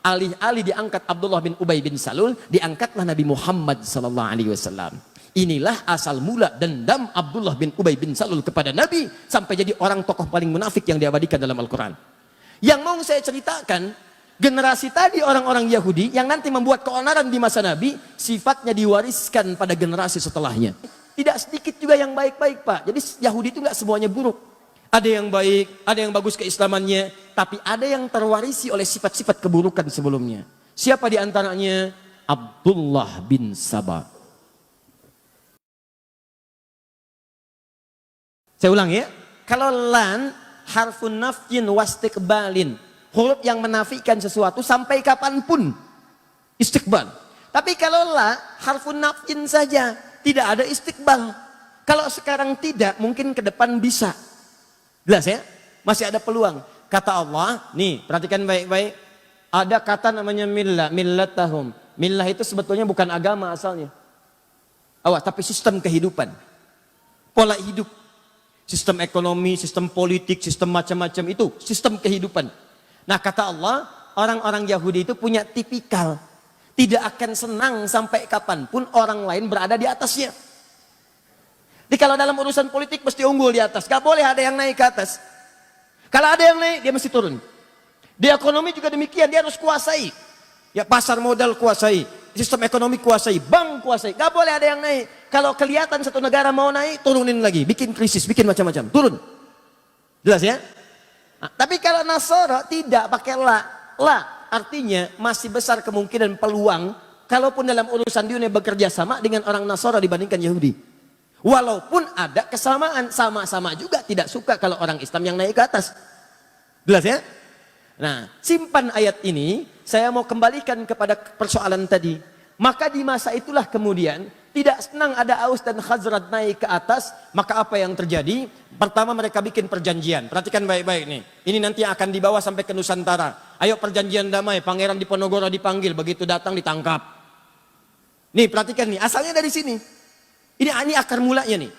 Alih-alih diangkat Abdullah bin Ubay bin Salul, diangkatlah Nabi Muhammad sallallahu alaihi wasallam. Inilah asal mula dendam Abdullah bin Ubay bin Salul kepada Nabi sampai jadi orang tokoh paling munafik yang diabadikan dalam Al-Quran. Yang mau saya ceritakan, generasi tadi orang-orang Yahudi yang nanti membuat keonaran di masa Nabi, sifatnya diwariskan pada generasi setelahnya. Tidak sedikit juga yang baik-baik, Pak. Jadi Yahudi itu nggak semuanya buruk. Ada yang baik, ada yang bagus keislamannya, tapi ada yang terwarisi oleh sifat-sifat keburukan sebelumnya. Siapa di antaranya? Abdullah bin Saba. Saya ulang ya. Kalau lan harfun nafyin wastiqbalin, huruf yang menafikan sesuatu sampai kapanpun, istiqbal. Tapi kalau la harfun nafyin saja, tidak ada istiqbal. Kalau sekarang tidak, mungkin ke depan bisa. Jelas ya? Masih ada peluang. Kata Allah, nih perhatikan baik-baik. Ada kata namanya millah, millatahum. Millah itu sebetulnya bukan agama asalnya. Awas, tapi sistem kehidupan. Pola hidup. Sistem ekonomi, sistem politik, sistem macam-macam itu. Sistem kehidupan. Nah kata Allah, orang-orang Yahudi itu punya tipikal. Tidak akan senang sampai kapanpun orang lain berada di atasnya. Jadi kalau dalam urusan politik mesti unggul di atas. Gak boleh ada yang naik ke atas. Kalau ada yang naik, dia mesti turun. Di ekonomi juga demikian, dia harus kuasai. Ya pasar modal kuasai, sistem ekonomi kuasai, bank kuasai. Gak boleh ada yang naik. Kalau kelihatan satu negara mau naik, turunin lagi. Bikin krisis, bikin macam-macam. Turun. Jelas ya? Nah, tapi kalau Nasara tidak pakai la. La artinya masih besar kemungkinan peluang. Kalaupun dalam urusan dunia bekerja sama dengan orang Nasara dibandingkan Yahudi. Walaupun ada kesamaan, sama-sama juga tidak suka kalau orang Islam yang naik ke atas. Jelas ya? Nah, simpan ayat ini, saya mau kembalikan kepada persoalan tadi. Maka di masa itulah kemudian, tidak senang ada Aus dan Khazraj naik ke atas, maka apa yang terjadi? Pertama mereka bikin perjanjian. Perhatikan baik-baik nih. Ini nanti akan dibawa sampai ke Nusantara. Ayo perjanjian damai, Pangeran Diponegoro dipanggil, begitu datang ditangkap. Nih perhatikan nih, asalnya dari sini. Ini akar mulanya nih.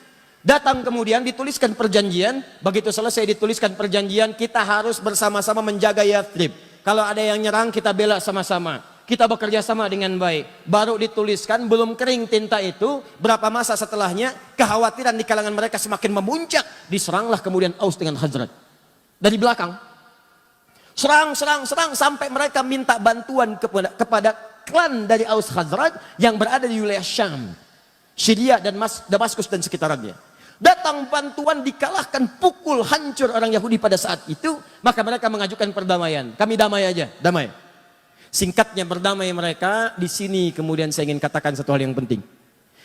Datang kemudian dituliskan perjanjian. Begitu selesai dituliskan perjanjian, kita harus bersama-sama menjaga Yathrib. Kalau ada yang nyerang, kita bela sama-sama. Kita bekerja sama dengan baik. Baru dituliskan, belum kering tinta itu. Berapa masa setelahnya, kekhawatiran di kalangan mereka semakin memuncak. Diseranglah kemudian Aus dengan Khazraj. Dari belakang. Serang, sampai mereka minta bantuan kepada klan dari Aus Khazraj yang berada di wilayah Syam. Syria dan Damaskus dan sekitarannya. Datang bantuan, dikalahkan, pukul, hancur orang Yahudi pada saat itu. Maka mereka mengajukan perdamaian. Kami damai aja, damai. Singkatnya berdamai mereka. Di sini kemudian saya ingin katakan satu hal yang penting.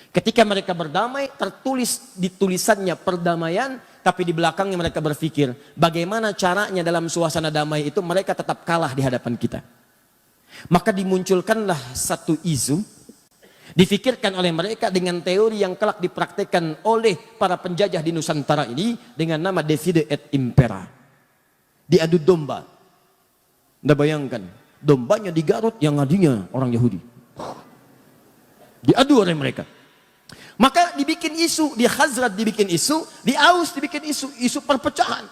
Ketika mereka berdamai, tertulis di tulisannya perdamaian. Tapi di belakangnya mereka berpikir, bagaimana caranya dalam suasana damai itu mereka tetap kalah di hadapan kita. Maka dimunculkanlah satu isu. Difikirkan oleh mereka dengan teori yang kelak dipraktekkan oleh para penjajah di Nusantara ini dengan nama divide et impera. Diadu domba. Anda bayangkan, dombanya di Garut yang ngadinya orang Yahudi. Diadu oleh mereka. Maka dibikin isu, di Khazraj dibikin isu, di Aus dibikin isu perpecahan.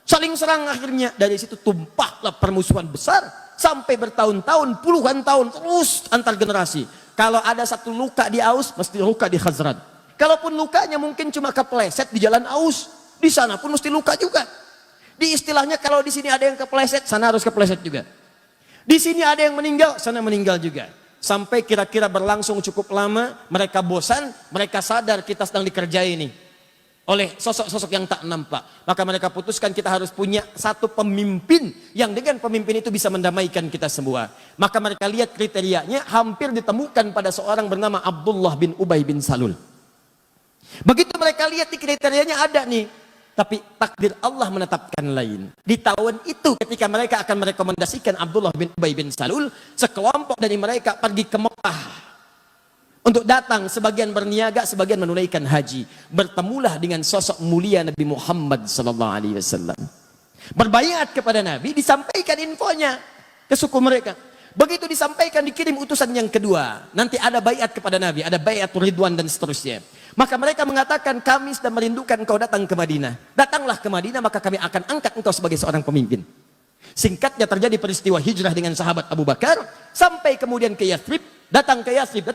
Saling serang akhirnya, dari situ tumpahlah permusuhan besar sampai bertahun-tahun, puluhan tahun terus antar generasi. Kalau ada satu luka di Aus, mesti luka di Khazraj. Kalaupun lukanya mungkin cuma kepleset di jalan Aus, di sana pun mesti luka juga. Di istilahnya kalau di sini ada yang kepleset, sana harus kepleset juga. Di sini ada yang meninggal, sana meninggal juga. Sampai kira-kira berlangsung cukup lama, mereka bosan, mereka sadar kita sedang dikerjai ini oleh sosok-sosok yang tak nampak. Maka mereka putuskan kita harus punya satu pemimpin yang dengan pemimpin itu bisa mendamaikan kita semua. Maka mereka lihat kriterianya hampir ditemukan pada seorang bernama Abdullah bin Ubay bin Salul. Begitu mereka lihat di kriterianya ada nih. Tapi takdir Allah menetapkan lain. Di tahun itu ketika mereka akan merekomendasikan Abdullah bin Ubay bin Salul, sekelompok dari mereka pergi ke Mekah. Untuk datang, sebagian berniaga, sebagian menunaikan haji. Bertemulah dengan sosok mulia Nabi Muhammad SAW. Berbaiat kepada Nabi, disampaikan infonya ke suku mereka. Begitu disampaikan, dikirim utusan yang kedua. Nanti ada baiat kepada Nabi, ada baiat Ridwan dan seterusnya. Maka mereka mengatakan, kami sedang merindukan engkau datang ke Madinah. Datanglah ke Madinah, maka kami akan angkat engkau sebagai seorang pemimpin. Singkatnya terjadi peristiwa hijrah dengan sahabat Abu Bakar, sampai kemudian ke Yathrib, datang ke Yathrib,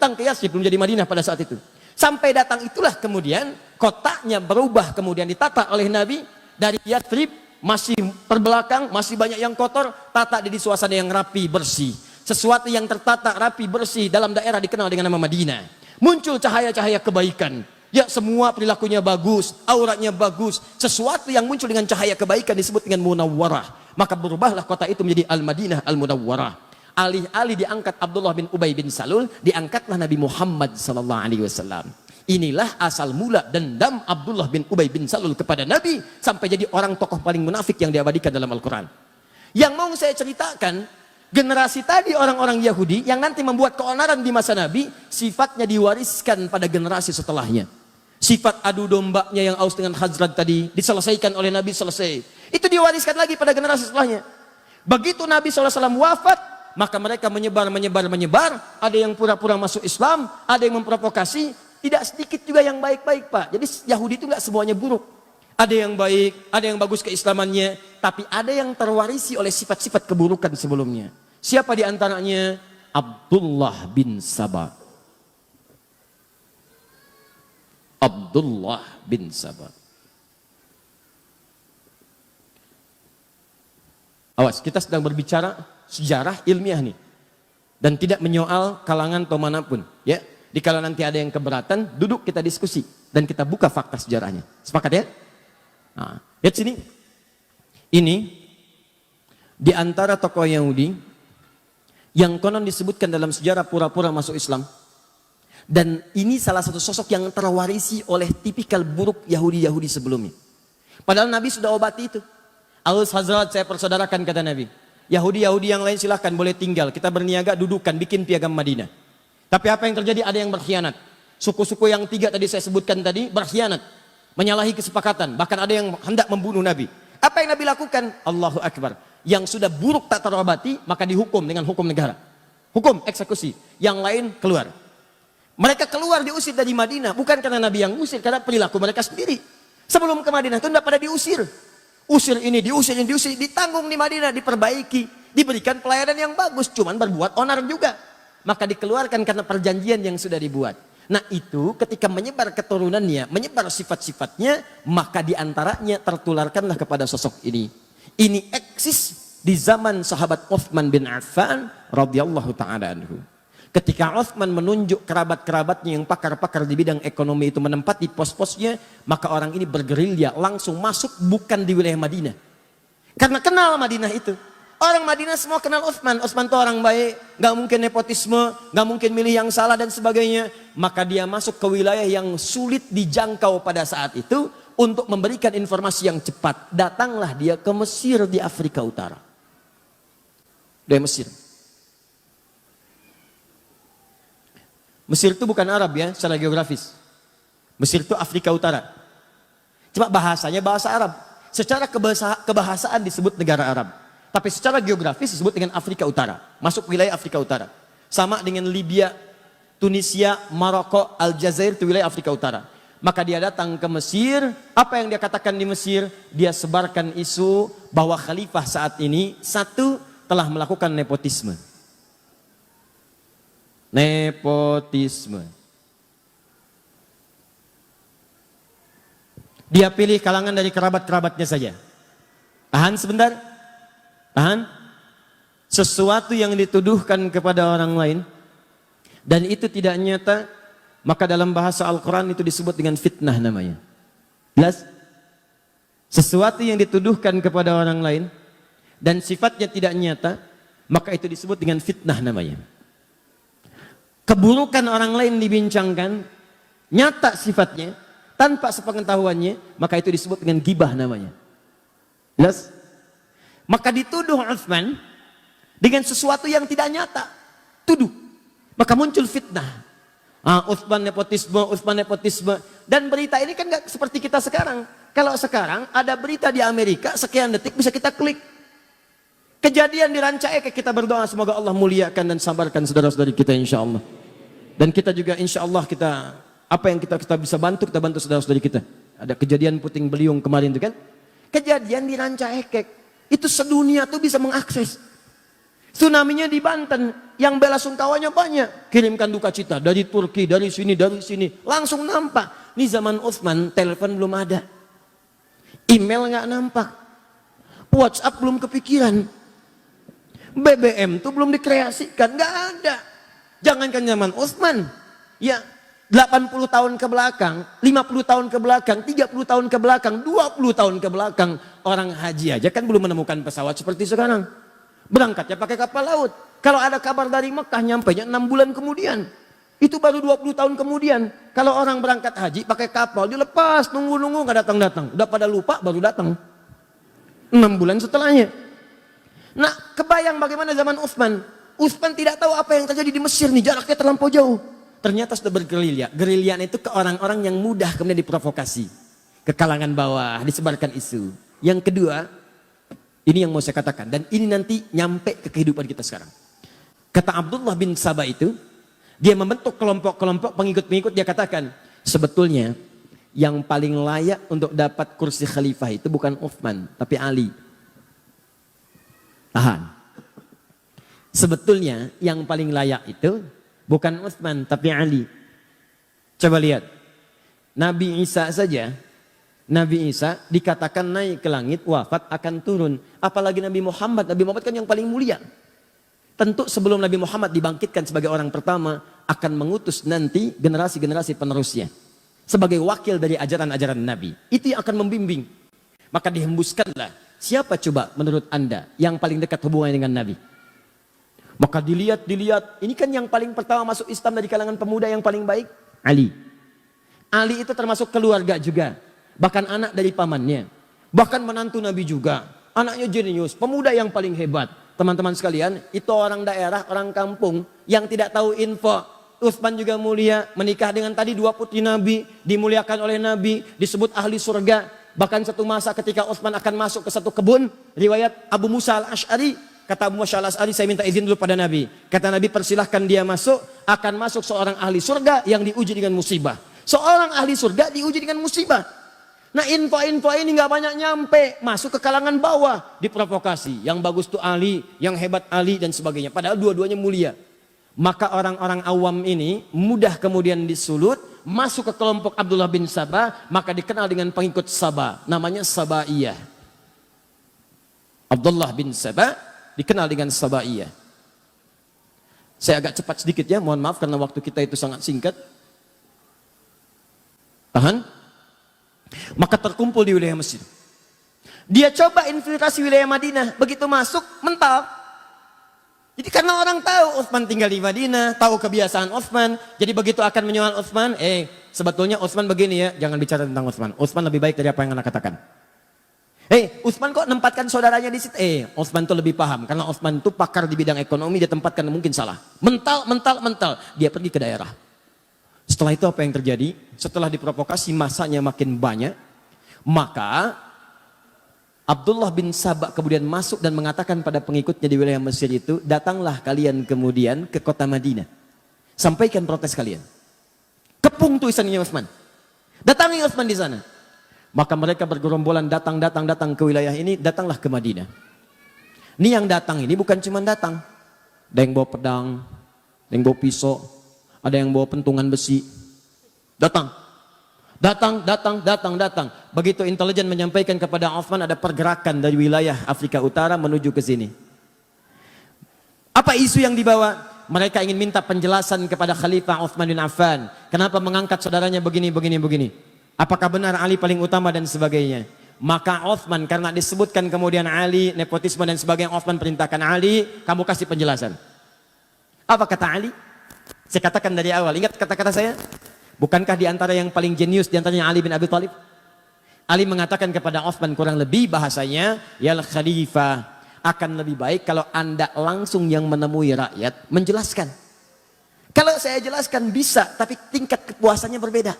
belum jadi Madinah pada saat itu. Sampai datang itulah kemudian kotaknya berubah, kemudian ditata oleh Nabi dari Yathrib, masih terbelakang, masih banyak yang kotor, tata di suasana yang rapi, bersih. Sesuatu yang tertata, rapi, bersih dalam daerah dikenal dengan nama Madinah. Muncul cahaya-cahaya kebaikan. Ya, semua perilakunya bagus, auratnya bagus. Sesuatu yang muncul dengan cahaya kebaikan disebut dengan Munawwarah. Maka berubahlah kota itu menjadi Al-Madinah Al-Munawwarah. Alih-alih diangkat Abdullah bin Ubay bin Salul, diangkatlah Nabi Muhammad SAW. Inilah asal mula dendam Abdullah bin Ubay bin Salul kepada Nabi, sampai jadi orang tokoh paling munafik yang diabadikan dalam Al-Quran. Yang mau saya ceritakan, generasi tadi orang-orang Yahudi yang nanti membuat keonaran di masa Nabi, sifatnya diwariskan pada generasi setelahnya. Sifat adu dombanya yang Aus dengan Khazraj tadi diselesaikan oleh Nabi, selesai. Itu diwariskan lagi pada generasi setelahnya. Begitu Nabi SAW wafat, maka mereka menyebar. Ada yang pura-pura masuk Islam, ada yang memprovokasi. Tidak sedikit juga yang baik-baik, Pak. Jadi Yahudi itu nggak semuanya buruk. Ada yang baik, ada yang bagus keislamannya, tapi ada yang terwarisi oleh sifat-sifat keburukan sebelumnya. Siapa di antaranya? Abdullah bin Saba. Abdullah bin Saba. Awas, kita sedang berbicara sejarah ilmiah nih. Dan tidak menyoal kalangan atau manapun. Ya, dikala nanti ada yang keberatan, duduk kita diskusi. Dan kita buka fakta sejarahnya. Sepakat ya? Nah, lihat sini. Ini di antara tokoh Yahudi yang konon disebutkan dalam sejarah pura-pura masuk Islam. Dan ini salah satu sosok yang terwarisi oleh tipikal buruk Yahudi-Yahudi sebelumnya. Padahal Nabi sudah obati itu. Aus Hazrat saya persaudarakan, kata Nabi. Yahudi-Yahudi yang lain silahkan boleh tinggal. Kita berniaga, dudukan, bikin piagam Madinah. Tapi apa yang terjadi? Ada yang berkhianat. Suku-suku yang 3 tadi saya sebutkan tadi berkhianat. Menyalahi kesepakatan. Bahkan ada yang hendak membunuh Nabi. Apa yang Nabi lakukan? Allahu Akbar. Yang sudah buruk tak terobati, maka dihukum dengan hukum negara. Hukum eksekusi. Yang lain keluar. Mereka keluar diusir dari Madinah. Bukan karena Nabi yang usir, karena perilaku mereka sendiri. Sebelum ke Madinah itu tidak pada diusir. Usir ini, diusir, ditanggung di Madinah, diperbaiki. Diberikan pelayanan yang bagus, cuman berbuat onar juga. Maka dikeluarkan karena perjanjian yang sudah dibuat. Nah itu ketika menyebar keturunannya, menyebar sifat-sifatnya, maka diantaranya tertularkanlah kepada sosok ini. Ini eksis di zaman sahabat Uthman bin Affan radhiyallahu ta'ala anhu. Ketika Uthman menunjuk kerabat-kerabatnya yang pakar-pakar di bidang ekonomi itu menempati pos-posnya, maka orang ini bergerilya langsung masuk bukan di wilayah Madinah. Karena kenal Madinah itu. Orang Madinah semua kenal Uthman. Uthman itu orang baik, gak mungkin nepotisme, gak mungkin milih yang salah dan sebagainya. Maka dia masuk ke wilayah yang sulit dijangkau pada saat itu untuk memberikan informasi yang cepat. Datanglah dia ke Mesir di Afrika Utara. Dari Mesir. Mesir itu bukan Arab ya, secara geografis. Mesir itu Afrika Utara. Cuma bahasanya bahasa Arab. Secara kebahasaan disebut negara Arab. Tapi secara geografis disebut dengan Afrika Utara. Masuk wilayah Afrika Utara. Sama dengan Libya, Tunisia, Maroko, Aljazair itu wilayah Afrika Utara. Maka dia datang ke Mesir. Apa yang dia katakan di Mesir? Dia sebarkan isu bahwa khalifah saat ini, satu, telah melakukan nepotisme. Nepotisme. Dia pilih kalangan dari kerabat-kerabatnya saja. Tahan sebentar. Tahan. Sesuatu yang dituduhkan kepada orang lain dan itu tidak nyata, maka dalam bahasa Al-Quran itu disebut dengan fitnah namanya. Jelas? Sesuatu yang dituduhkan kepada orang lain dan sifatnya tidak nyata, maka itu disebut dengan fitnah namanya. Keburukan orang lain dibincangkan, nyata sifatnya, tanpa sepengetahuannya, maka itu disebut dengan gibah namanya. Jelas? Maka dituduh Uthman dengan sesuatu yang tidak nyata. Tuduh. Maka muncul fitnah. Uthman nepotisme. Dan berita ini kan gak seperti kita sekarang. Kalau sekarang ada berita di Amerika, sekian detik bisa kita klik. Kejadian di Rancaekek, kita berdoa semoga Allah muliakan dan sabarkan saudara-saudari kita insya Allah. Dan kita juga insya Allah apa yang kita bisa bantu, kita bantu saudara-saudari kita. Ada kejadian puting beliung kemarin itu kan. Kejadian di Rancaekek. Itu sedunia tuh bisa mengakses. Tsunami-nya di Banten, yang bela sungkawanya banyak. Kirimkan duka cita dari Turki, dari sini, langsung nampak. Ini zaman Utsman, telepon belum ada. Email nggak nampak. WhatsApp belum kepikiran. BBM tuh belum dikreasikan, nggak ada. Jangankan zaman Utsman, ya 80 tahun ke belakang, 50 tahun ke belakang, 30 tahun ke belakang, 20 tahun ke belakang, orang haji aja kan belum menemukan pesawat seperti sekarang. Berangkatnya pakai kapal laut. Kalau ada kabar dari Mekah nyampainya 6 bulan kemudian. Itu baru 20 tahun kemudian. Kalau orang berangkat haji pakai kapal dilepas, nunggu-nunggu nggak datang-datang. Udah pada lupa baru datang. 6 bulan setelahnya. Nah, kebayang bagaimana zaman Utsman. Utsman tidak tahu apa yang terjadi di Mesir nih, jaraknya terlampau jauh. Ternyata sudah bergerilya. Gerilya itu ke orang-orang yang mudah kemudian diprovokasi. Ke kalangan bawah, disebarkan isu. Yang kedua, ini yang mau saya katakan. Dan ini nanti nyampe ke kehidupan kita sekarang. Kata Abdullah bin Sabah itu, dia membentuk kelompok-kelompok pengikut-pengikut, dia katakan, sebetulnya yang paling layak untuk dapat kursi khalifah itu bukan Utsman, tapi Ali. Tahan. Sebetulnya yang paling layak itu bukan Utsman, tapi Ali. Coba lihat. Nabi Isa saja, Nabi Isa dikatakan naik ke langit, wafat akan turun. Apalagi Nabi Muhammad. Nabi Muhammad kan yang paling mulia. Tentu sebelum Nabi Muhammad dibangkitkan sebagai orang pertama, akan mengutus nanti generasi-generasi penerusnya. Sebagai wakil dari ajaran-ajaran Nabi. Itu yang akan membimbing. Maka dihembuskanlah. Siapa coba menurut Anda yang paling dekat hubungannya dengan Nabi? Maka dilihat. Ini kan yang paling pertama masuk Islam dari kalangan pemuda yang paling baik. Ali. Ali itu termasuk keluarga juga. Bahkan anak dari pamannya. Bahkan menantu Nabi juga. Anaknya jenius, pemuda yang paling hebat. Teman-teman sekalian, itu orang daerah, orang kampung yang tidak tahu info. Utsman juga mulia, menikah dengan tadi 2 putri Nabi, dimuliakan oleh Nabi, disebut ahli surga. Bahkan satu masa ketika Utsman akan masuk ke satu kebun, riwayat Abu Musa al-Ash'ari, kata Abu Musa al-Ash'ari, saya minta izin dulu pada Nabi. Kata Nabi, persilahkan dia masuk, akan masuk seorang ahli surga yang diuji dengan musibah. Seorang ahli surga diuji dengan musibah. Nah, info-info ini nggak banyak nyampe, masuk ke kalangan bawah, diprovokasi. Yang bagus tuh Ali, yang hebat Ali dan sebagainya. Padahal dua-duanya mulia. Maka orang-orang awam ini mudah kemudian disulut, masuk ke kelompok Abdullah bin Sabah, maka dikenal dengan pengikut Sabah, namanya Sabaiyah. Abdullah bin Sabah dikenal dengan Sabaiyah. Saya agak cepat sedikit ya, mohon maaf karena waktu kita itu sangat singkat. Tahan. Maka terkumpul di wilayah Mesir. Dia coba infiltrasi wilayah Madinah, begitu masuk mental. Jadi karena orang tahu Utsman tinggal di Madinah, tahu kebiasaan Utsman, jadi begitu akan menyual Utsman, sebetulnya Utsman begini ya, jangan bicara tentang Utsman. Utsman lebih baik dari apa yang Anda katakan. Utsman kok nempatkan saudaranya di situ? Utsman itu lebih paham, karena Utsman itu pakar di bidang ekonomi, dia tempatkan mungkin salah. Mental. Dia pergi ke daerah. Setelah itu apa yang terjadi? Setelah diprovokasi masanya makin banyak, maka Abdullah bin Sabah kemudian masuk dan mengatakan pada pengikutnya di wilayah Mesir itu, datanglah kalian kemudian ke kota Madinah. Sampaikan protes kalian. Kepung tulisannya Utsman. Datangi Utsman di sana. Maka mereka bergerombolan datang ke wilayah ini, datanglah ke Madinah. Ini yang datang ini bukan cuma datang. Ada yang bawa pedang, ada yang bawa pisau, ada yang bawa pentungan besi. Datang. Begitu intelijen menyampaikan kepada Utsman ada pergerakan dari wilayah Afrika Utara menuju ke sini. Apa isu yang dibawa? Mereka ingin minta penjelasan kepada Khalifah Utsman bin Affan. Kenapa mengangkat saudaranya begini. Apakah benar Ali paling utama dan sebagainya. Maka Utsman karena disebutkan kemudian Ali, nepotisme dan sebagainya, Utsman perintahkan Ali, kamu kasih penjelasan. Apa kata Ali? Saya katakan dari awal, ingat kata-kata saya? Bukankah di antara yang paling jenius di antaranya Ali bin Abi Thalib? Ali mengatakan kepada Utsman kurang lebih bahasanya, ya Khalifah, akan lebih baik kalau Anda langsung yang menemui rakyat menjelaskan. Kalau saya jelaskan bisa, tapi tingkat kepuasannya berbeda.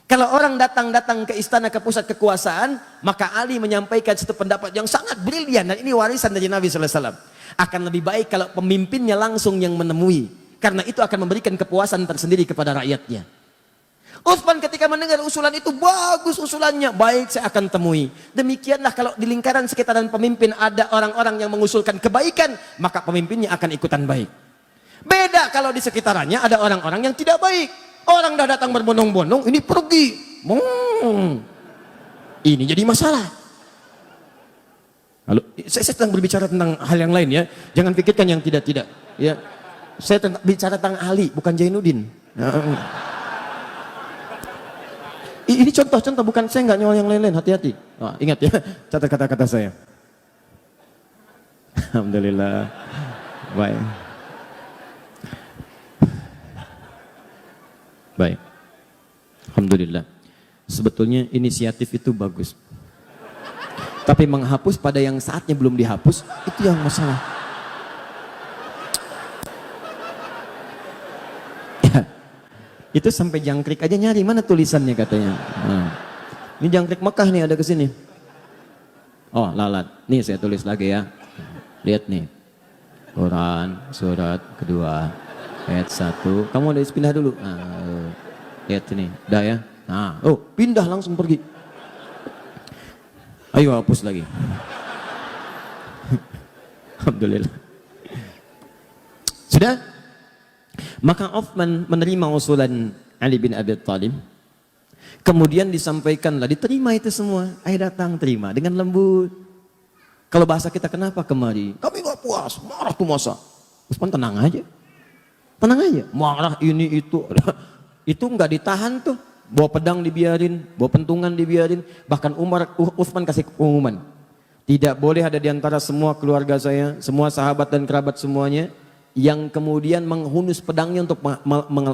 Kalau orang datang ke istana, ke pusat kekuasaan, maka Ali menyampaikan satu pendapat yang sangat brilian, dan ini warisan dari Nabi SAW. Akan lebih baik kalau pemimpinnya langsung yang menemui, karena itu akan memberikan kepuasan tersendiri kepada rakyatnya. Utsman ketika mendengar usulan itu, bagus usulannya, baik saya akan temui. Demikianlah kalau di lingkaran sekitaran pemimpin ada orang-orang yang mengusulkan kebaikan, maka pemimpinnya akan ikutan baik. Beda kalau di sekitarannya ada orang-orang yang tidak baik. Orang dah datang berbondong-bondong, ini pergi. Ini jadi masalah. Lalu, saya sedang berbicara tentang hal yang lain ya. Jangan pikirkan yang tidak-tidak. Ya, saya bicara tentang Ali, bukan Jainuddin. Ini contoh-contoh, bukan saya nggak nyolong yang lain-lain, hati-hati. Ingat ya, catat kata-kata saya. Alhamdulillah. Baik. Baik. Alhamdulillah. Sebetulnya inisiatif itu bagus. Tapi menghapus pada yang saatnya belum dihapus, itu yang masalah. Itu sampai jangkrik aja nyari, mana tulisannya katanya. Ini jangkrik Mekah nih, ada ke sini. Oh, lalat. Nih saya tulis lagi ya. Lihat nih. Quran surat kedua ayat 1. Kamu ada pindah dulu. Lihat ini. Udah ya. Pindah langsung pergi. Ayo hapus lagi. Alhamdulillah. Sudah? Maka Utsman menerima usulan Ali bin Abi Thalib. Kemudian disampaikanlah, diterima itu semua. Ayo datang, terima dengan lembut. Kalau bahasa kita, kenapa kemari? Kami gak puas, marah tuh masa. Utsman tenang aja. Tenang aja, marah ini itu. Itu gak ditahan tuh. Bawa pedang dibiarin, bawa pentungan dibiarin. Bahkan Utsman kasih pengumuman. Tidak boleh ada di antara semua keluarga saya, semua sahabat dan kerabat semuanya, yang kemudian menghunus pedangnya untuk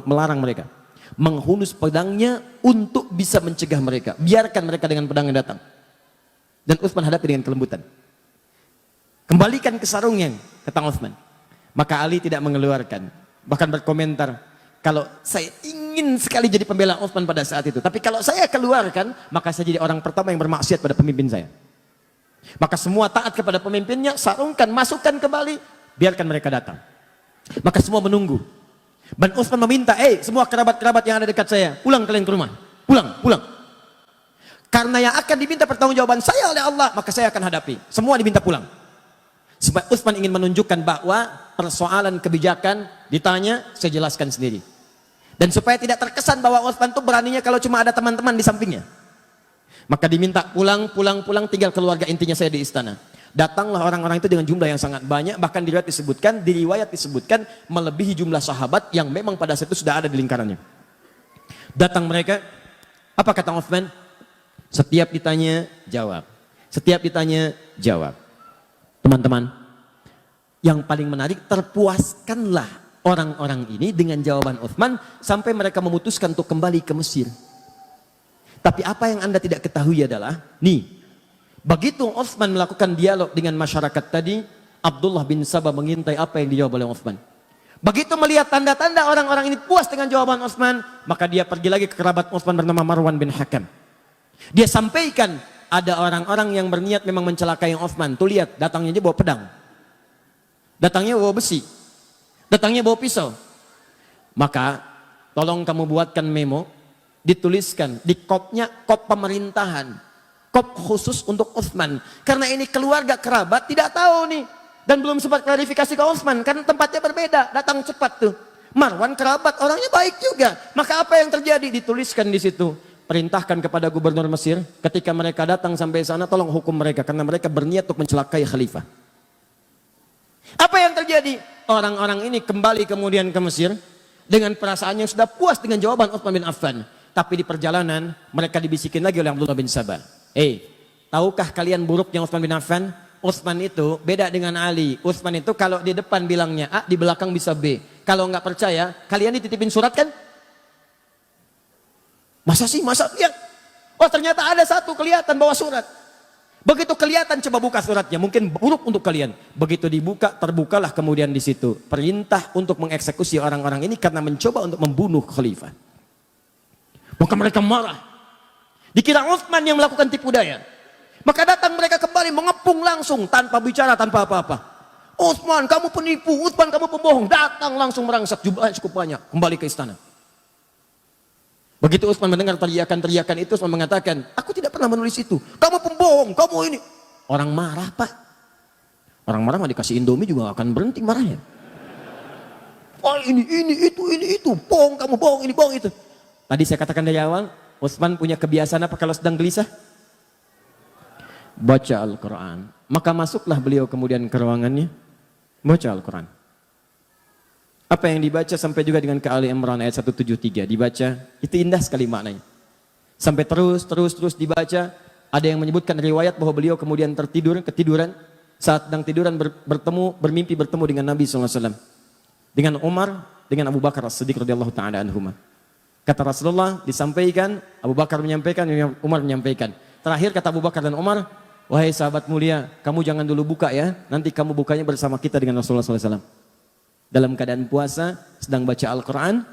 melarang mereka. Menghunus pedangnya untuk bisa mencegah mereka. Biarkan mereka dengan pedangnya datang. Dan Utsman hadapi dengan kelembutan. Kembalikan ke sarungnya, kata Utsman. Maka Ali tidak mengeluarkan. Bahkan berkomentar, kalau saya ingin sekali jadi pembela Utsman pada saat itu. Tapi kalau saya keluarkan, maka saya jadi orang pertama yang bermaksiat pada pemimpin saya. Maka semua taat kepada pemimpinnya, sarungkan, masukkan kembali, biarkan mereka datang. Maka semua menunggu. Dan Utsman meminta, semua kerabat-kerabat yang ada dekat saya, pulang kalian ke rumah. Pulang. Karena yang akan diminta pertanggungjawaban saya oleh Allah, maka saya akan hadapi. Semua diminta pulang. Sebab Utsman ingin menunjukkan bahwa persoalan kebijakan ditanya, saya jelaskan sendiri. Dan supaya tidak terkesan bahwa Utsman itu beraninya kalau cuma ada teman-teman di sampingnya. Maka diminta pulang, tinggal keluarga intinya saya di istana. Datanglah orang-orang itu dengan jumlah yang sangat banyak, bahkan di riwayat disebutkan melebihi jumlah sahabat yang memang pada saat itu sudah ada di lingkarannya. Datang mereka, apa kata Utsman? Setiap ditanya, jawab. Setiap ditanya, jawab. Teman-teman, yang paling menarik, terpuaskanlah orang-orang ini dengan jawaban Utsman sampai mereka memutuskan untuk kembali ke Mesir. Tapi apa yang Anda tidak ketahui adalah, begitu Utsman melakukan dialog dengan masyarakat tadi, Abdullah bin Sabah mengintai apa yang dijawab oleh Utsman. Begitu melihat tanda-tanda orang-orang ini puas dengan jawaban Utsman, maka dia pergi lagi ke kerabat Utsman bernama Marwan bin Hakam. Dia sampaikan, ada orang-orang yang berniat memang mencelakai Utsman. Tuh lihat, datangnya aja bawa pedang. Datangnya bawa besi. Datangnya bawa pisau. Maka tolong kamu buatkan memo, dituliskan di kopnya, kop pemerintahan. Kop khusus untuk Utsman. Karena ini keluarga kerabat tidak tahu nih. Dan belum sempat klarifikasi ke Utsman. Karena tempatnya berbeda. Datang cepat tuh. Marwan kerabat, orangnya baik juga. Maka apa yang terjadi? Dituliskan di situ. Perintahkan kepada gubernur Mesir. Ketika mereka datang sampai sana, tolong hukum mereka. Karena mereka berniat untuk mencelakai khalifah. Apa yang terjadi? Orang-orang ini kembali kemudian ke Mesir. Dengan perasaan yang sudah puas dengan jawaban Utsman bin Affan. Tapi di perjalanan, mereka dibisikin lagi oleh Abdullah bin Sabah. Tahukah kalian buruknya Utsman bin Affan? Utsman itu beda dengan Ali. Utsman itu kalau di depan bilangnya A, di belakang bisa B. Kalau nggak percaya, kalian dititipin surat kan? Masa sih? Masa lihat? Oh ternyata ada satu kelihatan bawa surat. Begitu kelihatan, coba buka suratnya. Mungkin buruk untuk kalian. Begitu dibuka, terbukalah kemudian di situ perintah untuk mengeksekusi orang-orang ini karena mencoba untuk membunuh khalifah. Maka mereka marah. Dikira Utsman yang melakukan tipu daya. Maka datang mereka kembali mengepung langsung tanpa bicara, tanpa apa-apa. Utsman kamu penipu, Utsman kamu pembohong. Datang langsung merangsek, jumlahnya cukup banyak. Kembali ke istana. Begitu Utsman mendengar teriakan-teriakan itu, Utsman mengatakan, aku tidak pernah menulis itu. Kamu pembohong, kamu ini. Orang marah, Pak. Orang marah mah dikasih Indomie juga akan berhenti marahnya. Oh ini itu. Bohong, kamu bohong, ini bohong itu. Tadi saya katakan dari awal, Utsman punya kebiasaan apa kalau sedang gelisah? Baca Al-Quran. Maka masuklah beliau kemudian ke ruangannya, baca Al-Quran. Apa yang dibaca sampai juga dengan ke Ali Imran ayat 173 dibaca, itu indah sekali maknanya. Sampai terus dibaca, ada yang menyebutkan riwayat bahwa beliau kemudian ketiduran, saat sedang tiduran bermimpi bertemu dengan Nabi SAW. Dengan Umar, dengan Abu Bakar As-Siddiq radhiyallahu ta'ala anhuma. Kata Rasulullah disampaikan, Abu Bakar menyampaikan, Umar menyampaikan. Terakhir kata Abu Bakar dan Umar, wahai sahabat mulia, kamu jangan dulu buka ya, nanti kamu bukanya bersama kita dengan Rasulullah SAW. Dalam keadaan puasa, sedang baca Al-Quran,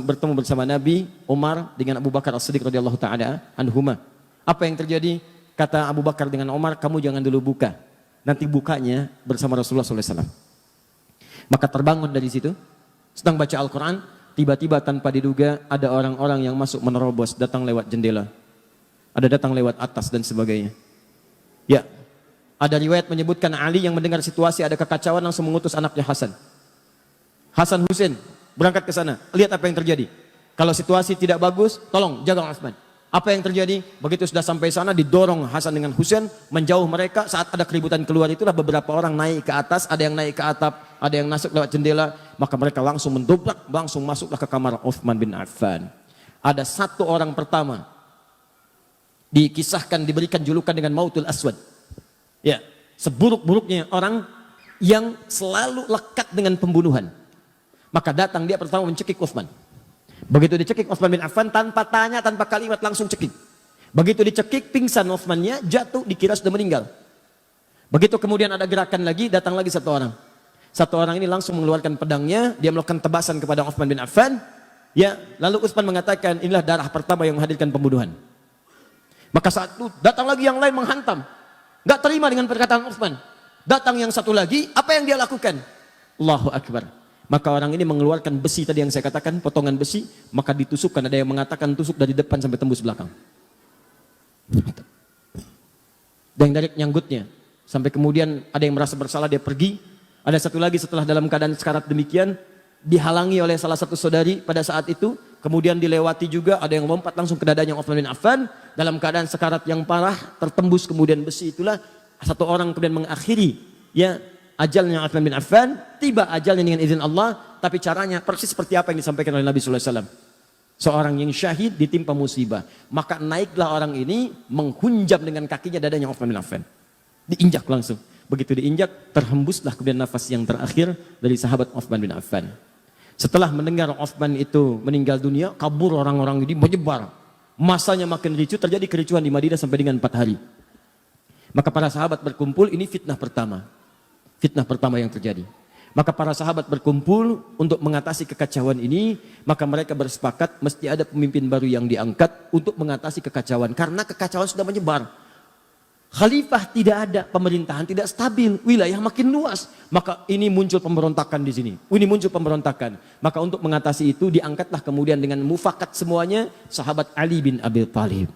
bertemu bersama Nabi, Umar dengan Abu Bakar As-Siddiq radhiyallahu ta'ala anhuma. Apa yang terjadi? Kata Abu Bakar dengan Umar, kamu jangan dulu buka, nanti bukanya bersama Rasulullah SAW. Maka terbangun dari situ, sedang baca Al-Quran, tiba-tiba tanpa diduga ada orang-orang yang masuk menerobos, datang lewat jendela, ada datang lewat atas dan sebagainya. Ya, ada riwayat menyebutkan Ali yang mendengar situasi ada kekacauan langsung mengutus anaknya Hasan Husain berangkat ke sana, lihat apa yang terjadi. Kalau situasi tidak bagus, tolong jaga Utsman. Apa yang terjadi? Begitu sudah sampai sana, didorong Hasan dengan Husain menjauh mereka. Saat ada keributan keluar itulah beberapa orang naik ke atas, ada yang naik ke atap, ada yang masuk lewat jendela. Maka mereka langsung mendobrak, langsung masuklah ke kamar Utsman bin Affan. Ada satu orang pertama dikisahkan diberikan julukan dengan Mautul Aswad. Ya, seburuk-buruknya orang yang selalu lekat dengan pembunuhan. Maka datang dia pertama mencekik Utsman. Begitu dicekik Utsman bin Affan, tanpa tanya, tanpa kalimat, langsung cekik. Begitu dicekik, pingsan Utsmannya, jatuh, dikira sudah meninggal. Begitu kemudian ada gerakan lagi, datang lagi satu orang. Satu orang ini langsung mengeluarkan pedangnya, dia melakukan tebasan kepada Utsman bin Affan. Ya, lalu Utsman mengatakan, inilah darah pertama yang menghadirkan pembunuhan. Maka saat itu datang lagi yang lain menghantam. Gak terima dengan perkataan Utsman. Datang yang satu lagi, apa yang dia lakukan? Allahu Akbar. Maka orang ini mengeluarkan besi tadi yang saya katakan, potongan besi, maka ditusukkan. Ada yang mengatakan tusuk dari depan sampai tembus belakang. Dan dari nyanggutnya. Sampai kemudian ada yang merasa bersalah, dia pergi. Ada satu lagi setelah dalam keadaan sekarat demikian, dihalangi oleh salah satu saudari pada saat itu. Kemudian dilewati juga, ada yang lompat langsung ke dadanya Utsman bin Affan. Dalam keadaan sekarat yang parah, tertembus kemudian besi itulah. Satu orang kemudian mengakhiri ya ajalnya Utsman bin Affan. Tiba ajalnya dengan izin Allah, tapi caranya persis seperti apa yang disampaikan oleh Nabi SAW. Seorang yang syahid ditimpa musibah, maka naiklah orang ini menghunjam dengan kakinya dadanya Utsman bin Affan. Diinjak langsung. Begitu diinjak, terhembuslah kemudian nafas yang terakhir dari sahabat Utsman bin Affan. Setelah mendengar Utsman itu meninggal dunia, kabur orang-orang ini menyebar. Masanya makin ricuh, terjadi kericuhan di Madinah sampai dengan 4 hari. Maka para sahabat berkumpul, ini fitnah pertama. Fitnah pertama yang terjadi. Maka para sahabat berkumpul untuk mengatasi kekacauan ini, maka mereka bersepakat mesti ada pemimpin baru yang diangkat untuk mengatasi kekacauan. Karena kekacauan sudah menyebar. Khalifah tidak ada, pemerintahan tidak stabil, wilayah makin luas. Maka ini muncul pemberontakan di sini. Ini muncul pemberontakan. Maka untuk mengatasi itu diangkatlah kemudian dengan mufakat semuanya sahabat Ali bin Abi Thalib.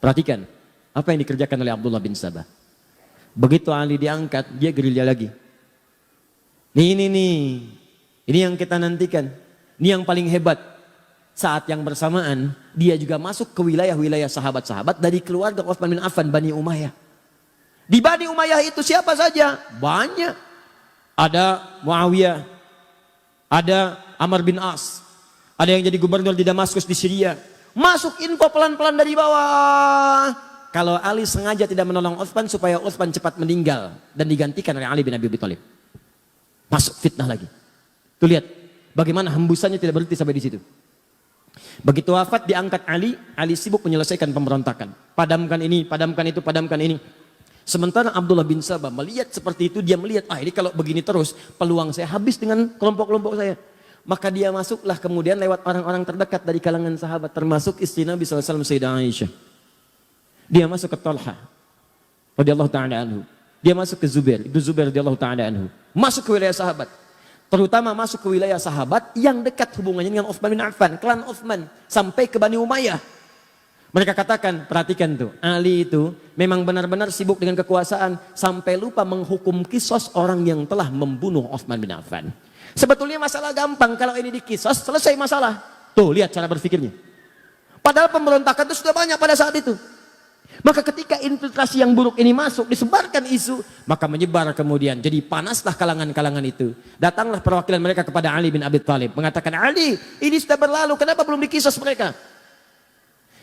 Perhatikan apa yang dikerjakan oleh Abdullah bin Sabah. Begitu Ali diangkat, dia gerilya lagi. Ini yang kita nantikan. Ini yang paling hebat. Saat yang bersamaan, dia juga masuk ke wilayah-wilayah sahabat-sahabat dari keluarga Utsman bin Affan, Bani Umayyah. Di Bani Umayyah itu siapa saja? Banyak. Ada Muawiyah, ada Amr bin As, ada yang jadi gubernur di Damaskus di Syria. Masuk info pelan-pelan dari bawah. Kalau Ali sengaja tidak menolong Utsman supaya Utsman cepat meninggal dan digantikan oleh Ali bin Abi Thalib. Masuk fitnah lagi. Tuh lihat bagaimana hembusannya tidak berhenti sampai di situ. Begitu wafat diangkat Ali sibuk menyelesaikan pemberontakan. Padamkan ini, padamkan itu, padamkan ini. Sementara Abdullah bin Sabah melihat seperti itu, dia melihat, ini kalau begini terus, peluang saya habis dengan kelompok-kelompok saya. Maka dia masuklah kemudian lewat orang-orang terdekat dari kalangan sahabat, termasuk istri Nabi SAW, Sayyidah Aisyah. Dia masuk ke Talha radhiyallahu ta'ala anhu. Dia masuk ke Zubair, itu Zubair radhiyallahu ta'ala anhu. Masuk ke wilayah sahabat. terutama masuk ke wilayah sahabat yang dekat hubungannya dengan Utsman bin Affan, klan Utsman, sampai ke Bani Umayyah. Mereka katakan, perhatikan tuh, Ali itu memang benar-benar sibuk dengan kekuasaan sampai lupa menghukum kisos orang yang telah membunuh Utsman bin Affan. Sebetulnya masalah gampang, kalau ini dikisos selesai masalah. Tuh lihat cara berpikirnya. Padahal pemberontakan itu sudah banyak pada saat itu. Maka ketika infiltrasi yang buruk ini masuk, disebarkan isu, maka menyebar kemudian. Jadi panaslah kalangan-kalangan itu. Datanglah perwakilan mereka kepada Ali bin Abi Thalib, mengatakan, Ali, ini sudah berlalu, kenapa belum dikisos mereka?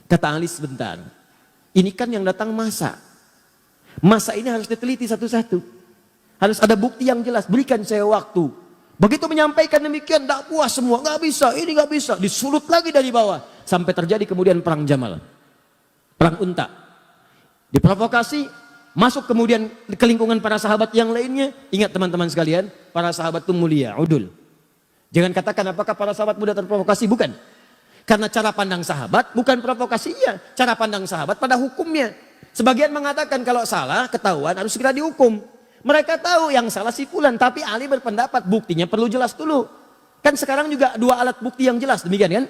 Kata Ali, sebentar, ini kan yang datang masa. Masa ini harus diteliti satu-satu. Harus ada bukti yang jelas, berikan saya waktu. Begitu menyampaikan demikian, tidak puas semua, nggak bisa, ini nggak bisa. Disulut lagi dari bawah. Sampai terjadi kemudian perang Jamal. Perang Unta. Diprovokasi, masuk kemudian ke lingkungan para sahabat yang lainnya. Ingat teman-teman sekalian, para sahabat itu mulia, udul. Jangan katakan apakah para sahabat mudah terprovokasi, bukan. Karena cara pandang sahabat bukan provokasinya, cara pandang sahabat pada hukumnya. Sebagian mengatakan kalau salah ketahuan harus segera dihukum. Mereka tahu yang salah si fulan, tapi Ali berpendapat buktinya perlu jelas dulu. Kan sekarang juga dua alat bukti yang jelas, demikian kan?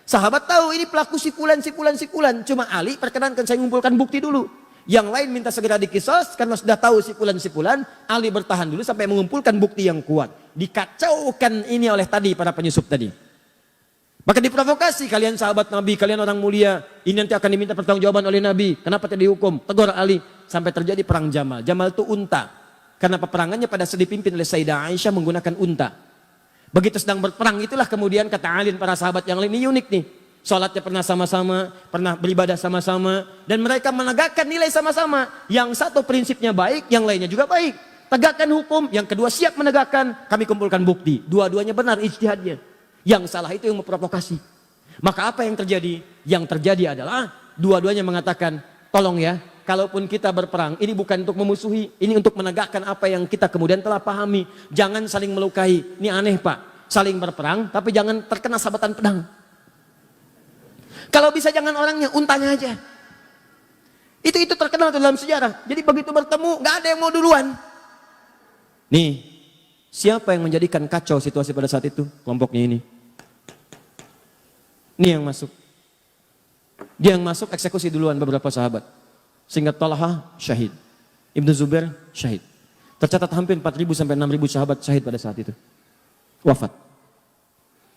Sahabat tahu ini pelaku si fulan, si fulan, si fulan. Cuma Ali perkenankan saya mengumpulkan bukti dulu. Yang lain minta segera dikisos karena sudah tahu si fulan, Ali bertahan dulu sampai mengumpulkan bukti yang kuat. Dikacaukan ini oleh tadi para penyusup tadi. Maka diprovokasi, kalian sahabat Nabi, kalian orang mulia, ini nanti akan diminta pertanggungjawaban oleh Nabi. Kenapa tidak dihukum? Tegur Ali. Sampai terjadi perang Jamal. Jamal itu unta. Karena peperangannya pada saat dipimpin oleh Sayyidah Aisyah menggunakan unta. Begitu sedang berperang, itulah kemudian kata Ali dan para sahabat yang lain, ini unik nih. Sholatnya pernah sama-sama, pernah beribadah sama-sama. Dan mereka menegakkan nilai sama-sama. Yang satu prinsipnya baik, yang lainnya juga baik. Tegakkan hukum, yang kedua siap menegakkan, kami kumpulkan bukti. Dua-duanya benar ijtihadnya. Yang salah itu yang memprovokasi. Maka apa yang terjadi? Yang terjadi adalah dua-duanya mengatakan, tolong ya, kalaupun kita berperang, ini bukan untuk memusuhi, ini untuk menegakkan apa yang kita kemudian telah pahami. Jangan saling melukai. Ini aneh Pak, saling berperang tapi jangan terkena sabatan pedang. Kalau bisa jangan orangnya, untanya aja. Itu terkenal dalam sejarah. Jadi begitu bertemu, nggak ada yang mau duluan. Nih, siapa yang menjadikan kacau situasi pada saat itu? Kelompoknya ini. Ini yang masuk. Dia yang masuk eksekusi duluan beberapa sahabat. Sehingga Talha syahid. Ibnu Zubair syahid. Tercatat hampir 4.000 sampai 6.000 sahabat syahid pada saat itu. Wafat.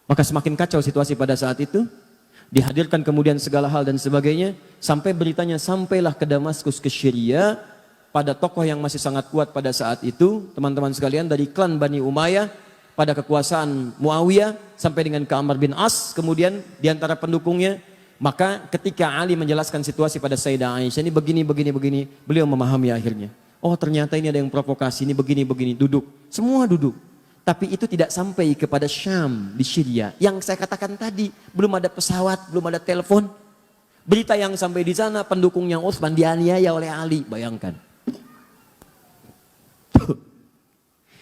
Maka semakin kacau situasi pada saat itu. Dihadirkan kemudian segala hal dan sebagainya. Sampai beritanya sampailah ke Damaskus, ke Syria. Pada tokoh yang masih sangat kuat pada saat itu. Teman-teman sekalian dari klan Bani Umayyah. Pada kekuasaan Muawiyah sampai dengan ke Amr bin As, kemudian diantara pendukungnya, maka ketika Ali menjelaskan situasi pada Sayyidah Aisyah ini begini, beliau memahami akhirnya. Oh ternyata ini ada yang provokasi, ini begini, duduk. Semua duduk. Tapi itu tidak sampai kepada Syam di Syria. Yang saya katakan tadi, belum ada pesawat, belum ada telepon. Berita yang sampai di sana, pendukungnya Utsman dianiaya oleh Ali, bayangkan.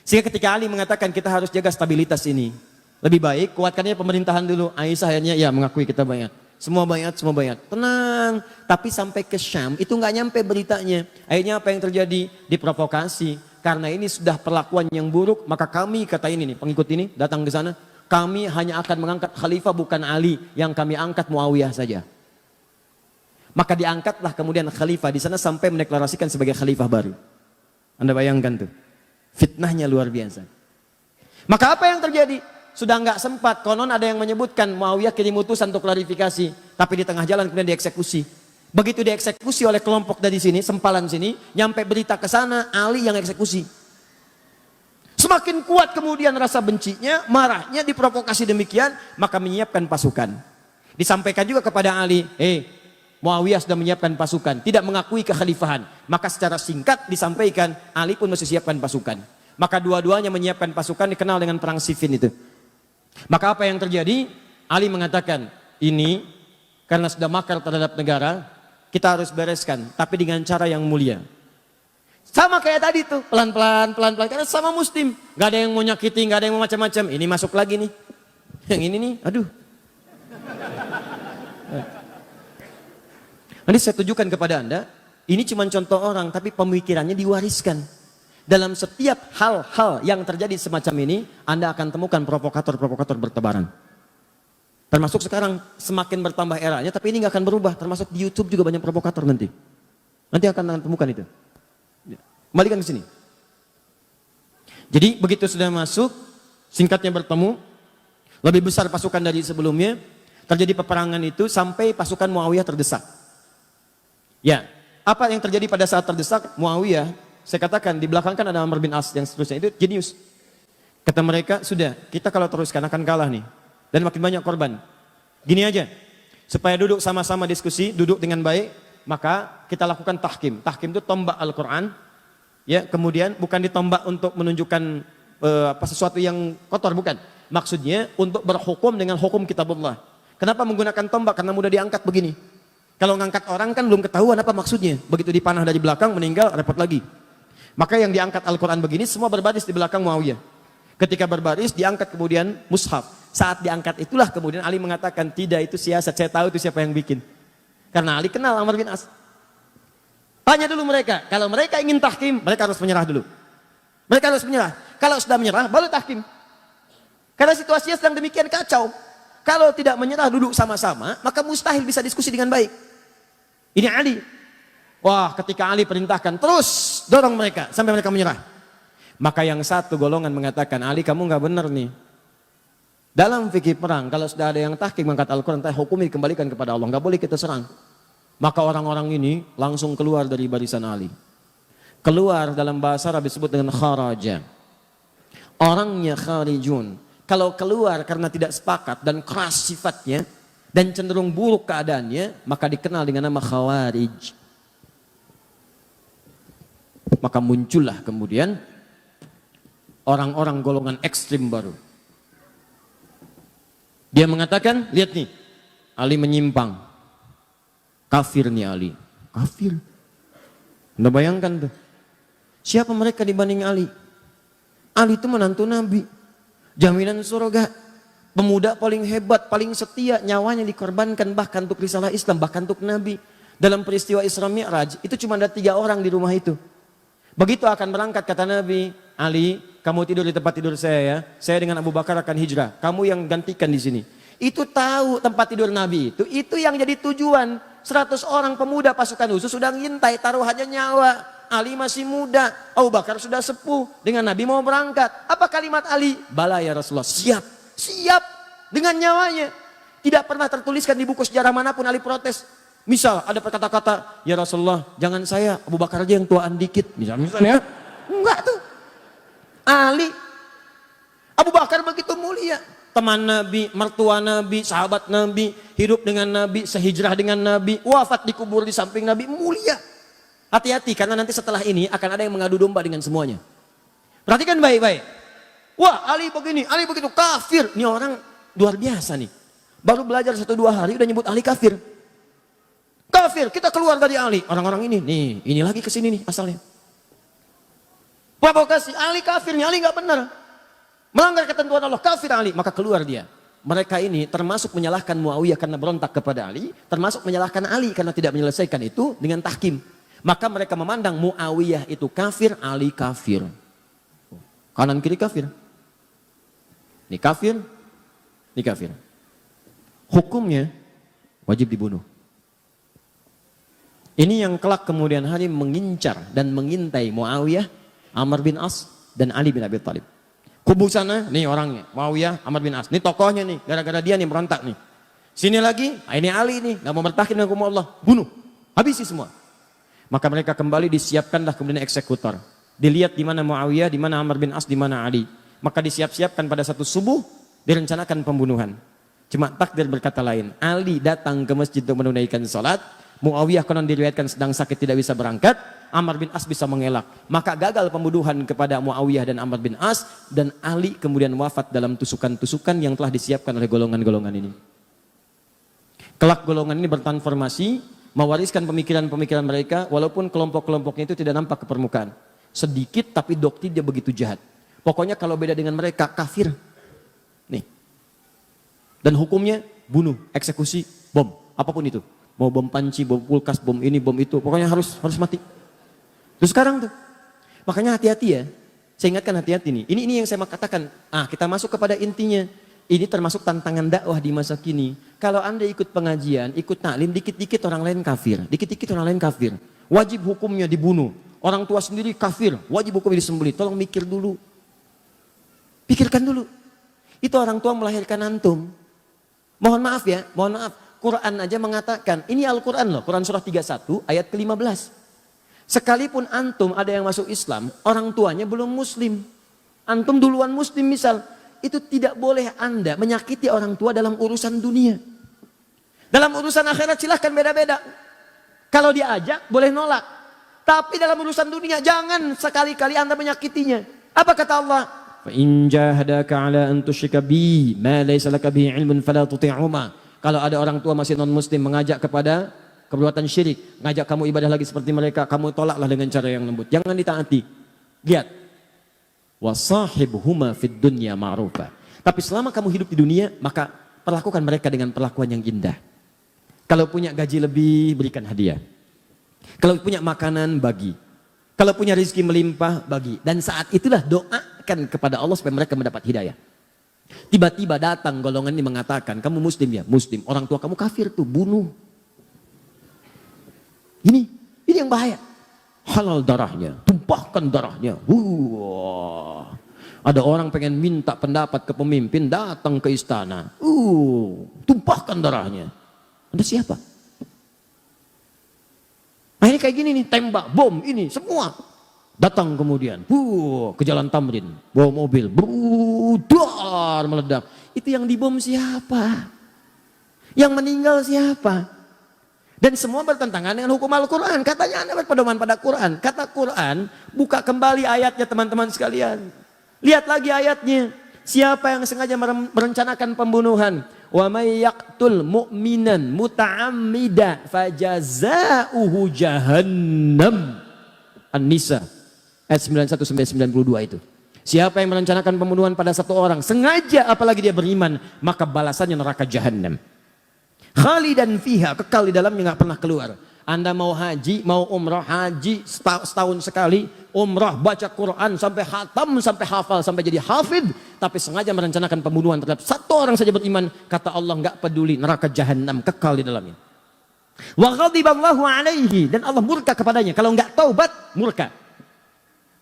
Sehingga ketika Ali mengatakan kita harus jaga stabilitas ini. Lebih baik kuatkannya pemerintahan dulu. Aisyah akhirnya ya mengakui kita bayat. Semua bayat. Tenang. Tapi sampai ke Syam itu nggak nyampe beritanya. Akhirnya apa yang terjadi? Diprovokasi. Karena ini sudah perlakuan yang buruk. Maka kami, kata ini nih, pengikut ini datang ke sana. Kami hanya akan mengangkat khalifah bukan Ali. Yang kami angkat Muawiyah saja. Maka diangkatlah kemudian khalifah di sana sampai mendeklarasikan sebagai khalifah baru. Anda bayangkan tuh. Fitnahnya luar biasa. Maka apa yang terjadi? Sudah nggak sempat. Konon ada yang menyebutkan Muawiyah kirim utusan untuk klarifikasi. Tapi di tengah jalan kemudian dieksekusi. Begitu dieksekusi oleh kelompok dari sini, sempalan sini. Nyampe berita ke sana, Ali yang eksekusi. Semakin kuat kemudian rasa bencinya, marahnya, diprovokasi demikian. Maka menyiapkan pasukan. Disampaikan juga kepada Ali. Muawiyah sudah menyiapkan pasukan, tidak mengakui kekhalifahan. Maka secara singkat disampaikan, Ali pun mesti siapkan pasukan. Maka dua-duanya menyiapkan pasukan, dikenal dengan perang Siffin itu. Maka apa yang terjadi? Ali mengatakan, ini karena sudah makar terhadap negara, kita harus bereskan, tapi dengan cara yang mulia. Sama kayak tadi tuh, pelan-pelan, karena sama muslim. Gak ada yang mau nyakiti, gak ada yang mau macam-macam. Ini masuk lagi nih. Yang ini nih, aduh. Nanti saya tunjukkan kepada Anda, ini cuma contoh orang, tapi pemikirannya diwariskan. Dalam setiap hal-hal yang terjadi semacam ini, Anda akan temukan provokator-provokator bertebaran. Termasuk sekarang semakin bertambah eranya, tapi ini nggak akan berubah. Termasuk di YouTube juga banyak provokator nanti. Nanti akan temukan itu. Kembalikan ke sini. Jadi begitu sudah masuk, singkatnya bertemu, lebih besar pasukan dari sebelumnya, terjadi peperangan itu sampai pasukan Muawiyah terdesak. Ya, apa yang terjadi pada saat terdesak Muawiyah? Saya katakan di belakang kan ada Amr bin As yang seterusnya, itu jenius. Kata mereka, sudah kita kalau teruskan akan kalah nih, dan makin banyak korban. Gini aja, supaya duduk sama-sama diskusi, duduk dengan baik, maka kita lakukan tahkim. Tahkim itu tombak Al-Quran, ya, kemudian bukan ditombak untuk menunjukkan sesuatu yang kotor, bukan. Maksudnya untuk berhukum dengan hukum kitabullah. Kenapa menggunakan tombak? Karena mudah diangkat begini. Kalau ngangkat orang kan belum ketahuan apa maksudnya. Begitu dipanah dari belakang meninggal, repot lagi. Maka yang diangkat Al-Quran begini semua berbaris di belakang Muawiyah. Ketika berbaris diangkat kemudian mushaf. Saat diangkat itulah kemudian Ali mengatakan, tidak itu siasat, saya tahu itu siapa yang bikin. Karena Ali kenal Amr bin As. Tanya dulu mereka, kalau mereka ingin tahkim, mereka harus menyerah dulu. Mereka harus menyerah. Kalau sudah menyerah, baru tahkim. Karena situasinya sedang demikian kacau. Kalau tidak menyerah duduk sama-sama, maka mustahil bisa diskusi dengan baik. Ini Ali. Wah, ketika Ali perintahkan, terus dorong mereka sampai mereka menyerah. Maka yang satu golongan mengatakan, Ali kamu nggak benar nih. Dalam fikih perang, kalau sudah ada yang tahkim mengangkat Al-Quran, hukum dikembalikan kepada Allah, nggak boleh kita serang. Maka orang-orang ini langsung keluar dari barisan Ali. Keluar dalam bahasa Arab disebut dengan kharaja. Orangnya kharijun. Kalau keluar karena tidak sepakat dan keras sifatnya dan cenderung buruk keadaannya, maka dikenal dengan nama khawarij. Maka muncullah kemudian orang-orang golongan ekstrim baru. Dia mengatakan, lihat nih, Ali menyimpang. Kafir nih Ali. Kafir. Anda bayangkan tuh. Siapa mereka dibanding Ali? Ali itu menantu Nabi. Jaminan surga. Pemuda paling hebat, paling setia, nyawanya dikorbankan bahkan untuk risalah Islam, bahkan untuk Nabi. Dalam peristiwa Isra Mi'raj, itu cuma ada 3 orang di rumah itu. Begitu akan berangkat kata Nabi, Ali, kamu tidur di tempat tidur saya ya. Saya dengan Abu Bakar akan hijrah. Kamu yang gantikan di sini. Itu tahu tempat tidur Nabi itu yang jadi tujuan. 100 orang pemuda pasukan khusus sudah ngintai, taruhannya nyawa. Ali masih muda, Abu Bakar sudah sepuh, dengan Nabi mau berangkat. Apa kalimat Ali? Bala ya Rasulullah, siap, siap dengan nyawanya. Tidak pernah tertuliskan di buku sejarah manapun Ali protes. Misal ada kata-kata, ya Rasulullah jangan saya, Abu Bakar aja yang tuaan dikit. Misalnya, enggak tuh. Ali, Abu Bakar begitu mulia. Teman Nabi, mertua Nabi, sahabat Nabi, hidup dengan Nabi, sehijrah dengan Nabi, wafat dikubur di samping Nabi, mulia. Hati-hati karena nanti setelah ini akan ada yang mengadu domba dengan semuanya. Perhatikan baik-baik. Wah Ali begini, Ali begitu, kafir. Ini orang luar biasa nih. Baru belajar 1-2 hari udah nyebut Ali kafir. Kafir, kita keluar dari Ali. Orang-orang ini lagi kesini nih asalnya. Provokasi, Ali kafirnya, Ali nggak benar. Melanggar ketentuan Allah, kafir Ali. Maka keluar dia. Mereka ini termasuk menyalahkan Muawiyah karena berontak kepada Ali. Termasuk menyalahkan Ali karena tidak menyelesaikan itu dengan tahkim. Maka mereka memandang Muawiyah itu kafir, Ali kafir. Kanan kiri kafir. Ini kafir, ini kafir. Hukumnya wajib dibunuh. Ini yang kelak kemudian hari mengincar dan mengintai Muawiyah, Amr bin As, dan Ali bin Abi Thalib. Kubu sana, nih orangnya, Muawiyah, Amr bin As. Ini tokohnya nih, gara-gara dia nih berontak nih. Sini lagi, ini Ali nih, gak mau bertahan dengan hukum Allah. Bunuh, habisi semua. Maka mereka kembali disiapkanlah kemudian eksekutor. Dilihat di mana Muawiyah, di mana Amr bin As, di mana Ali. Maka disiap-siapkan pada satu subuh, direncanakan pembunuhan. Cuma takdir berkata lain. Ali datang ke masjid untuk menunaikan sholat. Muawiyah konon diriwayatkan sedang sakit tidak bisa berangkat. Amr bin As bisa mengelak. Maka gagal pembunuhan kepada Muawiyah dan Amr bin As. Dan Ali kemudian wafat dalam tusukan-tusukan yang telah disiapkan oleh golongan-golongan ini. Kelak golongan ini bertransformasi, mewariskan pemikiran-pemikiran mereka, walaupun kelompok-kelompoknya itu tidak nampak ke permukaan. Sedikit tapi doktrinnya begitu jahat. Pokoknya kalau beda dengan mereka, kafir. Nih. Dan hukumnya bunuh, eksekusi, bom, apapun itu. Mau bom panci, bom kulkas, bom ini, bom itu, pokoknya harus mati. Terus sekarang tuh, Makanya hati-hati ya. Saya ingatkan hati-hati nih. Ini yang saya mau katakan. Kita masuk kepada intinya. Ini termasuk tantangan dakwah di masa kini. Kalau Anda ikut pengajian, ikut taklim, dikit-dikit orang lain kafir. Dikit-dikit orang lain kafir. Wajib hukumnya dibunuh. Orang tua sendiri kafir. Wajib hukumnya disembelih. Tolong mikir dulu. Pikirkan dulu. Itu orang tua melahirkan antum. Mohon maaf ya, mohon maaf. Quran aja mengatakan, ini Al-Quran loh. Quran surah 31 ayat ke-15. Sekalipun antum ada yang masuk Islam, orang tuanya belum muslim. Antum duluan muslim misal. Itu tidak boleh Anda menyakiti orang tua dalam urusan dunia. Dalam urusan akhirat silahkan beda-beda. Kalau diajak boleh nolak. Tapi dalam urusan dunia jangan sekali-kali Anda menyakitinya. Apa kata Allah? فَإِنْ جَاهَدَاكَ عَلَىٰ أَنْ تُشْرِكَ بِي مَا لَيْسَ لَكَ بِهِ عِلْمٌ فَلَا تُطِعْهُمَا. Kalau ada orang tua masih non-muslim mengajak kepada perbuatan syirik, ngajak kamu ibadah lagi seperti mereka, kamu tolaklah dengan cara yang lembut. Jangan ditaati. Lihat. Wasahibhuma fid dunya ma'rufa. Tapi selama kamu hidup di dunia, maka perlakukan mereka dengan perlakuan yang indah. Kalau punya gaji lebih, berikan hadiah. Kalau punya makanan, bagi. Kalau punya rezeki melimpah, bagi. Dan saat itulah doakan kepada Allah supaya mereka mendapat hidayah. Tiba-tiba datang golongan ini mengatakan, kamu muslim ya? Muslim. Orang tua kamu kafir tuh, bunuh. Ini yang bahaya. Halal darahnya, tumpahkan darahnya. Ada orang pengen minta pendapat ke pemimpin, datang ke istana. Tumpahkan darahnya. Anda siapa? Nah ini kayak gini nih, tembak, bom, ini semua. Datang kemudian, ke Jalan Tamrin, bawa mobil, dar meledak. Itu yang dibom siapa? Yang meninggal siapa? Dan semua bertentangan dengan hukum Al-Quran. Katanya Anda berpedoman pada Quran. Kata Quran, buka kembali ayatnya teman-teman sekalian. Lihat lagi ayatnya. Siapa yang sengaja merencanakan pembunuhan? Wa may yaqtul mu'minan muta'ammida fajaza'uhu jahannam. An-Nisa ayat 91 sampai 92 itu. Siapa yang merencanakan pembunuhan pada satu orang sengaja apalagi dia beriman, maka balasannya neraka jahannam. Khalidan fiha, kekal di dalamnya, nggak pernah keluar. Anda mau haji, mau umrah, haji setahun sekali, umrah, baca Quran sampai khatam, sampai hafal, sampai jadi hafid, tapi sengaja merencanakan pembunuhan terhadap satu orang saja beriman, kata Allah nggak peduli, neraka jahannam, kekal di dalamnya. Wa ghadiballahu alaihi, dan Allah murka kepadanya. Kalau nggak taubat, murka.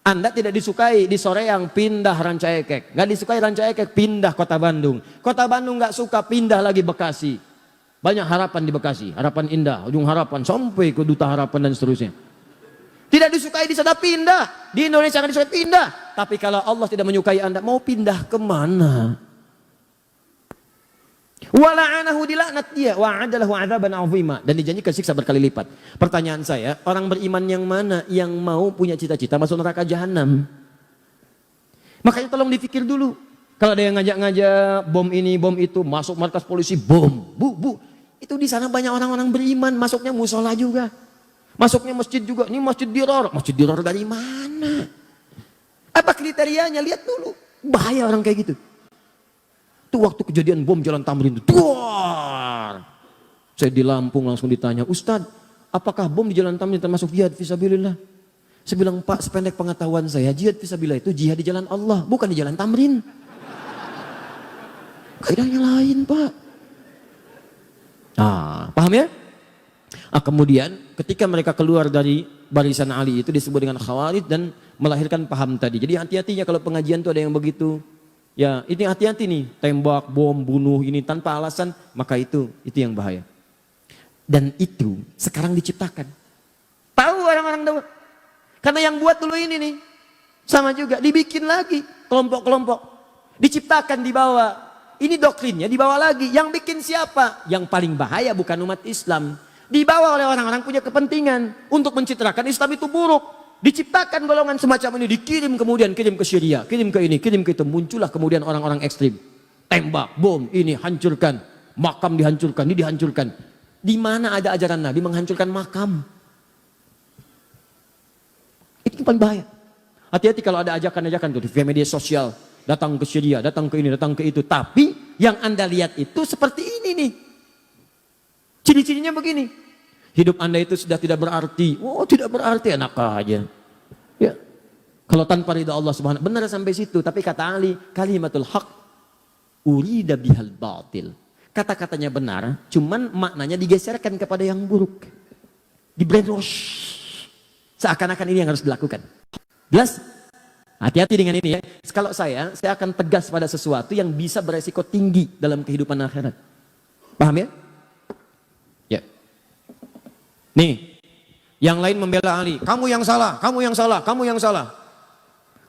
Anda tidak disukai di Soreang, pindah Ranca Ekek. Nggak disukai Ranca Ekek, pindah Kota Bandung. Kota Bandung nggak suka, pindah lagi Bekasi. Banyak harapan di Bekasi, harapan indah, ujung harapan, sampai ke Duta Harapan dan seterusnya. Tidak disukai di sana, pindah. Di Indonesia nggak disukai, pindah. Tapi kalau Allah tidak menyukai Anda, mau pindah kemana? Wala'anahu, dilaknat dia, wa'adalahu adzaban 'azima, dan dijanjikan siksa berkali lipat. Pertanyaan saya, orang beriman yang mana yang mau punya cita-cita masuk neraka jahanam? Makanya tolong dipikir dulu. Kalau ada yang ngajak-ngajak bom ini, bom itu, masuk markas polisi, bom, bu. Itu di sana banyak orang-orang beriman, masuknya musola juga. Masuknya masjid juga. Ini masjid diror. Masjid diror dari mana? Apa kriterianya? Lihat dulu. Bahaya orang kayak gitu. Itu waktu kejadian bom Jalan Tamrin itu. Saya di Lampung langsung ditanya, Ustadz, apakah bom di Jalan Tamrin termasuk jihad fisabilillah? Saya bilang, Pak, sependek pengetahuan saya, jihad fisabilillah itu jihad di jalan Allah, bukan di Jalan Tamrin. Kaidahnya lain, Pak. Paham ya? Kemudian ketika mereka keluar dari barisan Ali itu disebut dengan Khawarij dan melahirkan paham tadi. Jadi hati-hatinya kalau pengajian itu ada yang begitu. Ya, ini hati-hati nih, tembak, bom, bunuh ini tanpa alasan, maka itu yang bahaya. Dan itu sekarang diciptakan. Tahu orang-orang Daud? Karena yang buat dulu ini nih sama juga dibikin lagi kelompok-kelompok. Diciptakan di bawah. Ini doktrinnya dibawa lagi. Yang bikin siapa? Yang paling bahaya bukan umat Islam. Dibawa oleh orang-orang punya kepentingan untuk mencitrakan Islam itu buruk. Diciptakan golongan semacam ini, dikirim kemudian, kirim ke Syria, kirim ke ini, kirim ke itu. Muncullah kemudian orang-orang ekstrim. Tembak, bom, ini hancurkan. Makam dihancurkan, ini dihancurkan. Di mana ada ajaran Nabi menghancurkan makam? Itu paling bahaya. Hati-hati kalau ada ajakan-ajakan tuh di media sosial. Datang ke Syria, datang ke ini, datang ke itu. Tapi yang Anda lihat itu seperti ini nih. Ciri-cirinya begini. Hidup Anda itu sudah tidak berarti. Oh, tidak berarti, enak aja. Ya. Kalau tanpa ridha Allah Subhanahu, benar sampai situ. Tapi kata Ali, kalimatul haq urida bihal batil. Kata-katanya benar, cuman maknanya digeserkan kepada yang buruk. Di brainwash. Seakan-akan ini yang harus dilakukan. Jelas? Hati-hati dengan ini ya. Kalau saya akan tegas pada sesuatu yang bisa beresiko tinggi dalam kehidupan akhirat. Paham ya? Ya. Nih, yang lain membela Ali. Kamu yang salah, kamu yang salah, kamu yang salah.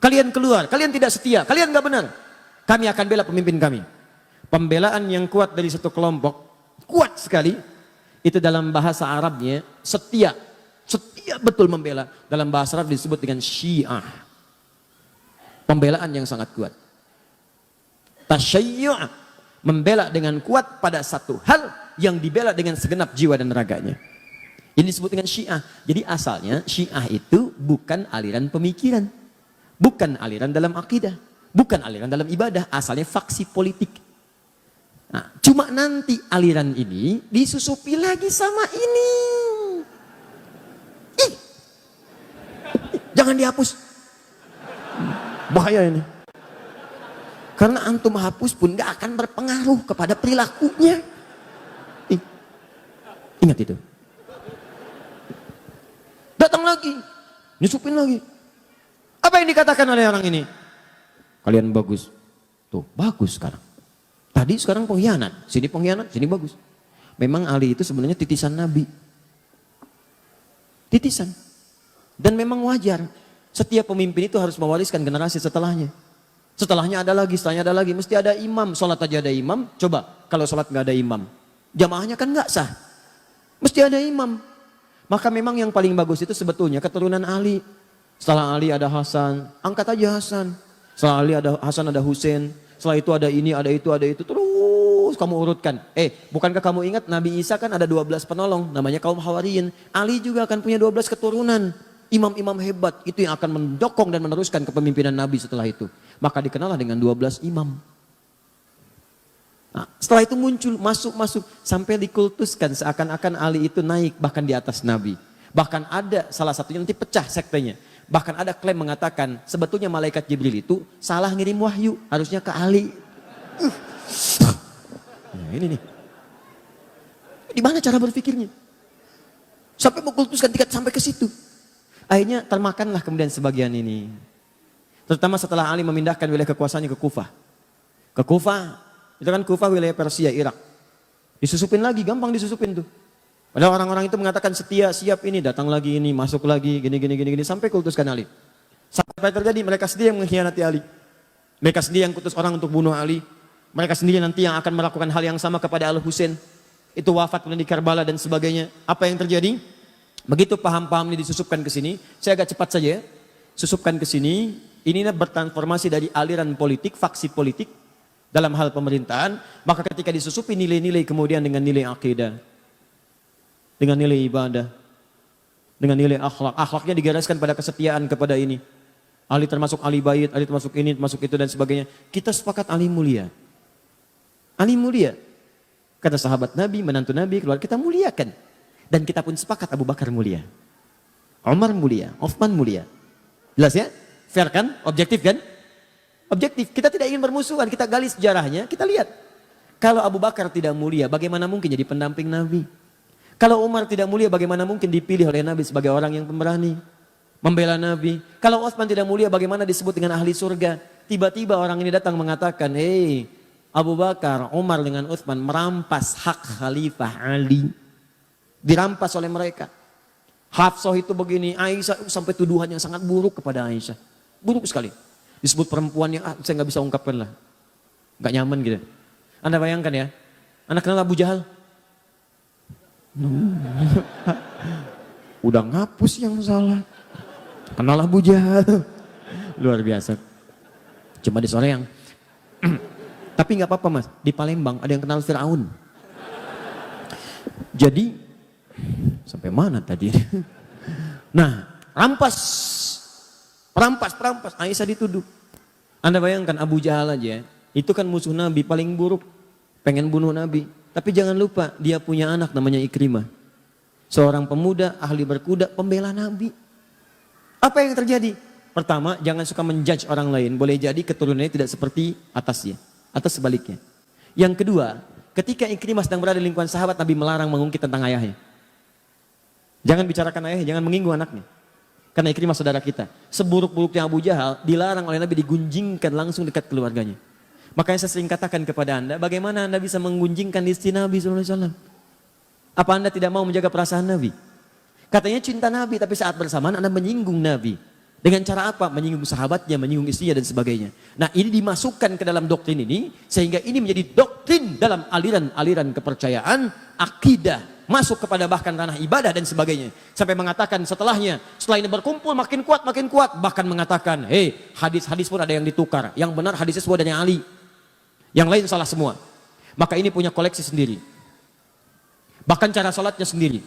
Kalian keluar, kalian tidak setia, kalian nggak benar. Kami akan bela pemimpin kami. Pembelaan yang kuat dari satu kelompok, kuat sekali. Itu dalam bahasa Arabnya setia. Setia betul membela. Dalam bahasa Arab disebut dengan Syiah. Pembelaan yang sangat kuat. Tasyayyu' membela dengan kuat pada satu hal yang dibela dengan segenap jiwa dan raganya. Ini disebut dengan Syiah. Jadi asalnya Syiah itu bukan aliran pemikiran, bukan aliran dalam akidah, bukan aliran dalam ibadah, asalnya faksi politik. Nah, cuma nanti aliran ini disusupi lagi sama ini. Ih, jangan dihapus. Bahaya ini. Karena antum hapus pun gak akan berpengaruh kepada perilakunya. Ingat itu. Datang lagi, nyusupin lagi. Apa yang dikatakan oleh orang ini? Kalian bagus. Tuh, bagus sekarang. Tadi sekarang pengkhianat, sini bagus. Memang Ali itu sebenarnya titisan Nabi. Titisan. Dan memang wajar. Setiap pemimpin itu harus mewariskan generasi setelahnya. Setelahnya ada lagi, setelahnya ada lagi. Mesti ada imam, sholat aja ada imam. Coba kalau sholat nggak ada imam, jamaahnya kan nggak sah. Mesti ada imam. Maka memang yang paling bagus itu sebetulnya keturunan Ali. Setelah Ali ada Hasan, angkat aja Hasan. Setelah Ali ada Hasan, ada Husain. Setelah itu ada ini, ada itu, terus kamu urutkan. Bukankah kamu ingat Nabi Isa kan ada 12 penolong, namanya kaum Hawariyin. Ali juga akan punya 12 keturunan. Imam-imam hebat itu yang akan mendokong dan meneruskan kepemimpinan Nabi setelah itu. Maka dikenallah dengan 12 imam. Nah, setelah itu muncul, masuk sampai dikultuskan seakan-akan Ali itu naik bahkan di atas Nabi. Bahkan ada salah satunya nanti pecah sektenya. Bahkan ada klaim mengatakan sebetulnya malaikat Jibril itu salah ngirim wahyu, harusnya ke Ali. Nah, ini nih. Di mana cara berpikirnya? Sampai mengkultuskan tingkat sampai ke situ. Akhirnya termakanlah kemudian sebagian ini. Terutama setelah Ali memindahkan wilayah kekuasaannya ke Kufah. Ke Kufah, itu kan Kufah wilayah Persia, Irak. Disusupin lagi, gampang disusupin tuh. Padahal orang-orang itu mengatakan setia, siap ini, datang lagi ini, masuk lagi, gini, sampai kultuskan Ali. Sampai terjadi mereka sendiri yang mengkhianati Ali. Mereka sendiri yang kutus orang untuk bunuh Ali. Mereka sendiri nanti yang akan melakukan hal yang sama kepada Al-Husain. Itu wafat kemudian di Karbala dan sebagainya. Apa yang terjadi? Begitu paham-paham ini disusupkan ke sini, saya agak cepat saja ya. Susupkan ke sini, ini bertransformasi dari aliran politik, faksi politik dalam hal pemerintahan, maka ketika disusupi nilai-nilai kemudian dengan nilai akidah, dengan nilai ibadah, dengan nilai akhlak. Akhlaknya digariskan pada kesetiaan kepada ini. Ali termasuk Ali bait, Ali termasuk ini, termasuk itu dan sebagainya. Kita sepakat Ali mulia. Ali mulia. Kata sahabat Nabi, menantu Nabi, keluar kita muliakan. Dan kita pun sepakat Abu Bakar mulia. Umar mulia, Utsman mulia. Jelas ya? Fair kan? Objektif kan? Objektif. Kita tidak ingin bermusuhan, kita gali sejarahnya, kita lihat. Kalau Abu Bakar tidak mulia, bagaimana mungkin jadi pendamping Nabi? Kalau Umar tidak mulia, bagaimana mungkin dipilih oleh Nabi sebagai orang yang pemberani? Membela Nabi. Kalau Utsman tidak mulia, bagaimana disebut dengan ahli surga? Tiba-tiba orang ini datang mengatakan, hei Abu Bakar, Umar dengan Utsman merampas hak Khalifah Ali. Dirampas oleh mereka. Hafsah itu begini, Aisyah sampai tuduhan yang sangat buruk kepada Aisyah. Buruk sekali. Disebut perempuan yang saya nggak bisa ungkapkan lah. Nggak nyaman gitu. Anda bayangkan ya, Anda kenal Abu Jahal? Udah ngapus yang salah. Kenal Abu Jahal. Luar biasa. Cuma di sore yang tapi nggak apa-apa mas, di Palembang ada yang kenal Firaun. Jadi sampai mana tadi? Nah, rampas, Aisyah dituduh. Anda bayangkan Abu Jahal aja, itu kan musuh Nabi paling buruk, pengen bunuh Nabi. Tapi jangan lupa dia punya anak namanya Ikrimah, seorang pemuda ahli berkuda, pembela Nabi. Apa yang terjadi? Pertama, jangan suka menjudge orang lain. Boleh jadi keturunannya tidak seperti atasnya atau sebaliknya. Yang kedua, ketika Ikrimah sedang berada di lingkungan sahabat, Nabi melarang mengungkit tentang ayahnya. Jangan bicarakan ayahnya, jangan menyinggung anaknya. Karena Ikrimah saudara kita. Seburuk-buruknya Abu Jahal dilarang oleh Nabi digunjingkan langsung dekat keluarganya. Makanya saya sering katakan kepada Anda, bagaimana Anda bisa menggunjingkan istri Nabi SAW? Apa Anda tidak mau menjaga perasaan Nabi? Katanya cinta Nabi, tapi saat bersamaan Anda menyinggung Nabi. Dengan cara apa? Menyinggung sahabatnya, menyinggung istrinya dan sebagainya. Nah, ini dimasukkan ke dalam doktrin ini, sehingga ini menjadi doktrin dalam aliran-aliran kepercayaan, akidah, masuk kepada bahkan ranah ibadah dan sebagainya. Sampai mengatakan setelahnya, setelah ini berkumpul makin kuat. Bahkan mengatakan, hadis-hadis pun ada yang ditukar. Yang benar hadisnya semua dari Ali. Yang lain salah semua. Maka ini punya koleksi sendiri. Bahkan cara sholatnya sendiri.